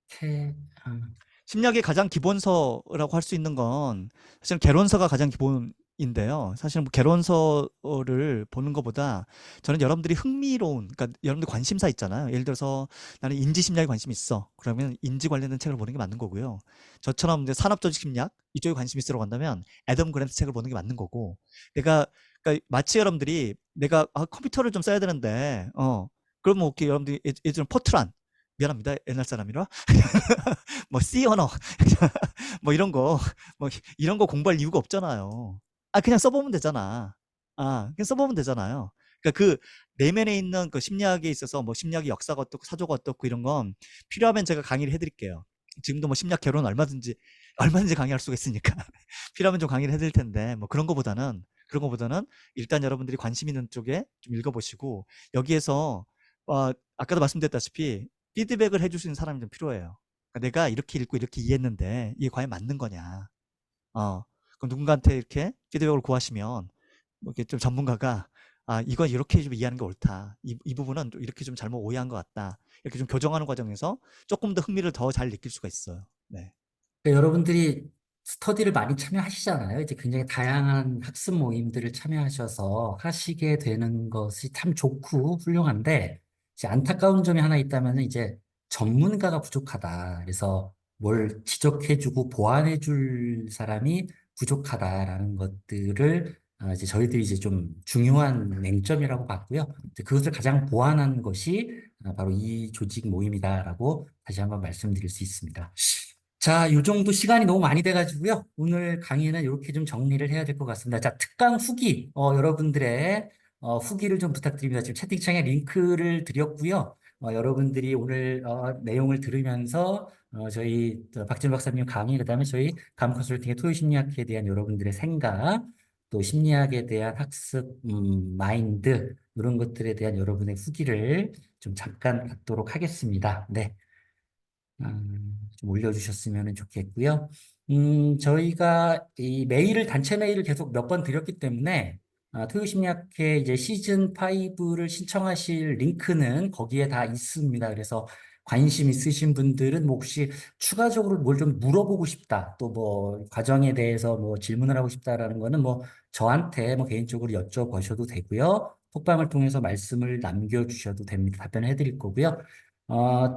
캐, 아, 심리학의 가장 기본서라고 할 수 있는 건 사실 개론서가 가장 기본인데요. 사실 뭐 개론서를 보는 것보다 저는 여러분들이 흥미로운, 그러니까 여러분들 관심사 있잖아요. 예를 들어서 나는 인지 심리학에 관심이 있어. 그러면 인지 관련된 책을 보는 게 맞는 거고요. 저처럼 이제 산업조직 심리학 이쪽에 관심이 있으라고 한다면 애덤 그랜트 책을 보는 게 맞는 거고. 내가 그러니까 마치 여러분들이 내가 컴퓨터를 좀 써야 되는데 그럼 뭐 오케이 여러분들이 예전 포트란 미안합니다. 옛날 사람이라. 뭐 C 언어 뭐 이런 거 뭐 이런 거 공부할 이유가 없잖아요. 그냥 써보면 되잖아. 그냥 써보면 되잖아요. 그러니까 그 내면에 있는 그 심리학에 있어서 뭐 심리학의 역사가 어떻고 사조가 어떻고 이런 건 필요하면 제가 강의를 해드릴게요. 지금도 뭐 심리학 개론 얼마든지 강의할 수가 있으니까 필요하면 좀 강의를 해드릴 텐데 뭐 그런 거보다는 일단 여러분들이 관심 있는 쪽에 좀 읽어보시고 여기에서 아까도 말씀드렸다시피 피드백을 해줄 수 있는 사람이 좀 필요해요. 그러니까 내가 이렇게 읽고 이렇게 이해했는데 이게 과연 맞는 거냐. 그럼 누군가한테 이렇게 피드백을 구하시면 뭐 이렇게 좀 전문가가 이건 이렇게 좀 이해하는 게 옳다. 이 부분은 좀 이렇게 좀 잘못 오해한 것 같다. 이렇게 좀 교정하는 과정에서 조금 더 흥미를 더 잘 느낄 수가 있어요. 네. 그러니까 여러분들이 스터디를 많이 참여하시잖아요. 이제 굉장히 다양한 학습 모임들을 참여하셔서 하시게 되는 것이 참 좋고 훌륭한데, 이제 안타까운 점이 하나 있다면 이제 전문가가 부족하다. 그래서 뭘 지적해주고 보완해줄 사람이 부족하다라는 것들을 이제 저희들이 이제 좀 중요한 맹점이라고 봤고요. 이제 그것을 가장 보완한 것이 바로 이 조직 모임이다라고 다시 한번 말씀드릴 수 있습니다. 자, 요 정도 시간이 너무 많이 돼가지고요. 오늘 강의는 이렇게 좀 정리를 해야 될 것 같습니다. 자, 특강 후기, 여러분들의 후기를 좀 부탁드립니다. 지금 채팅창에 링크를 드렸고요. 여러분들이 오늘 내용을 들으면서 저희 박진 박사님 강의, 그다음에 저희 감 컨설팅의 토요심리학에 대한 여러분들의 생각, 또 심리학에 대한 학습 마인드 이런 것들에 대한 여러분의 후기를 좀 잠깐 받도록 하겠습니다. 네. 좀 올려주셨으면 좋겠고요. 저희가 이 메일을, 단체 메일을 계속 몇 번 드렸기 때문에, 토요심리학회 이제 시즌 5를 신청하실 링크는 거기에 다 있습니다. 그래서 관심 있으신 분들은 뭐 혹시 추가적으로 뭘 좀 물어보고 싶다, 또 뭐 과정에 대해서 뭐 질문을 하고 싶다라는 거는 뭐 저한테 뭐 개인적으로 여쭤보셔도 되고요. 톡방을 통해서 말씀을 남겨주셔도 됩니다. 답변해 드릴 거고요.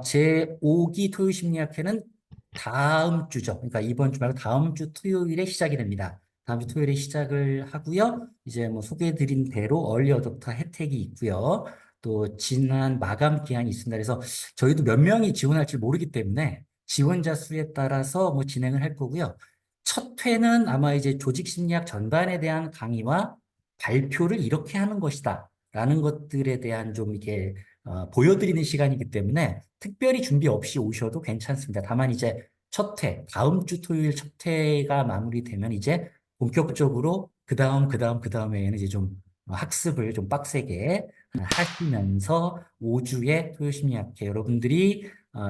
제 5기 토요심리학회는 다음 주죠. 그러니까 이번 주 말고 다음 주 토요일에 시작이 됩니다. 다음 주 토요일에 시작을 하고요. 이제 뭐 소개해드린 대로 얼리 어댑터 혜택이 있고요. 또 지난 마감 기한이 있습니다. 그래서 저희도 몇 명이 지원할지 모르기 때문에 지원자 수에 따라서 뭐 진행을 할 거고요. 첫 회는 아마 이제 조직심리학 전반에 대한 강의와 발표를 이렇게 하는 것이다. 라는 것들에 대한 좀 이게 보여드리는 시간이기 때문에 특별히 준비 없이 오셔도 괜찮습니다. 다만 이제 첫 회, 다음 주 토요일 첫 회가 마무리되면 이제 본격적으로 그 다음 회에는 이제 좀 학습을 좀 빡세게 하시면서 5주의 토요심리학회 여러분들이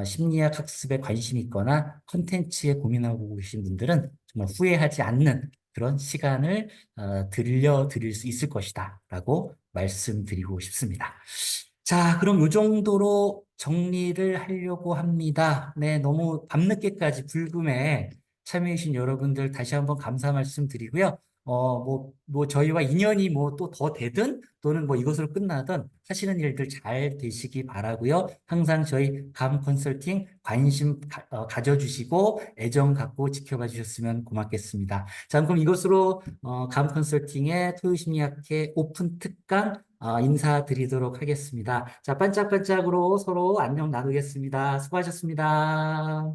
심리학 학습에 관심이 있거나 컨텐츠에 고민하고 계신 분들은 정말 후회하지 않는 그런 시간을 들려드릴 수 있을 것이다 라고 말씀드리고 싶습니다. 자, 그럼 요 정도로 정리를 하려고 합니다. 네, 너무 밤늦게까지 불금에 참여해주신 여러분들 다시 한번 감사 말씀드리고요. 저희와 인연이 뭐 또 더 되든 또는 뭐 이것으로 끝나든 하시는 일들 잘 되시기 바라고요. 항상 저희 감 컨설팅 관심 가져주시고 애정 갖고 지켜봐 주셨으면 고맙겠습니다. 자, 그럼 이것으로 감 컨설팅의 토요심리학회 오픈 특강 인사드리도록 하겠습니다. 자, 반짝반짝으로 서로 안녕 나누겠습니다. 수고하셨습니다.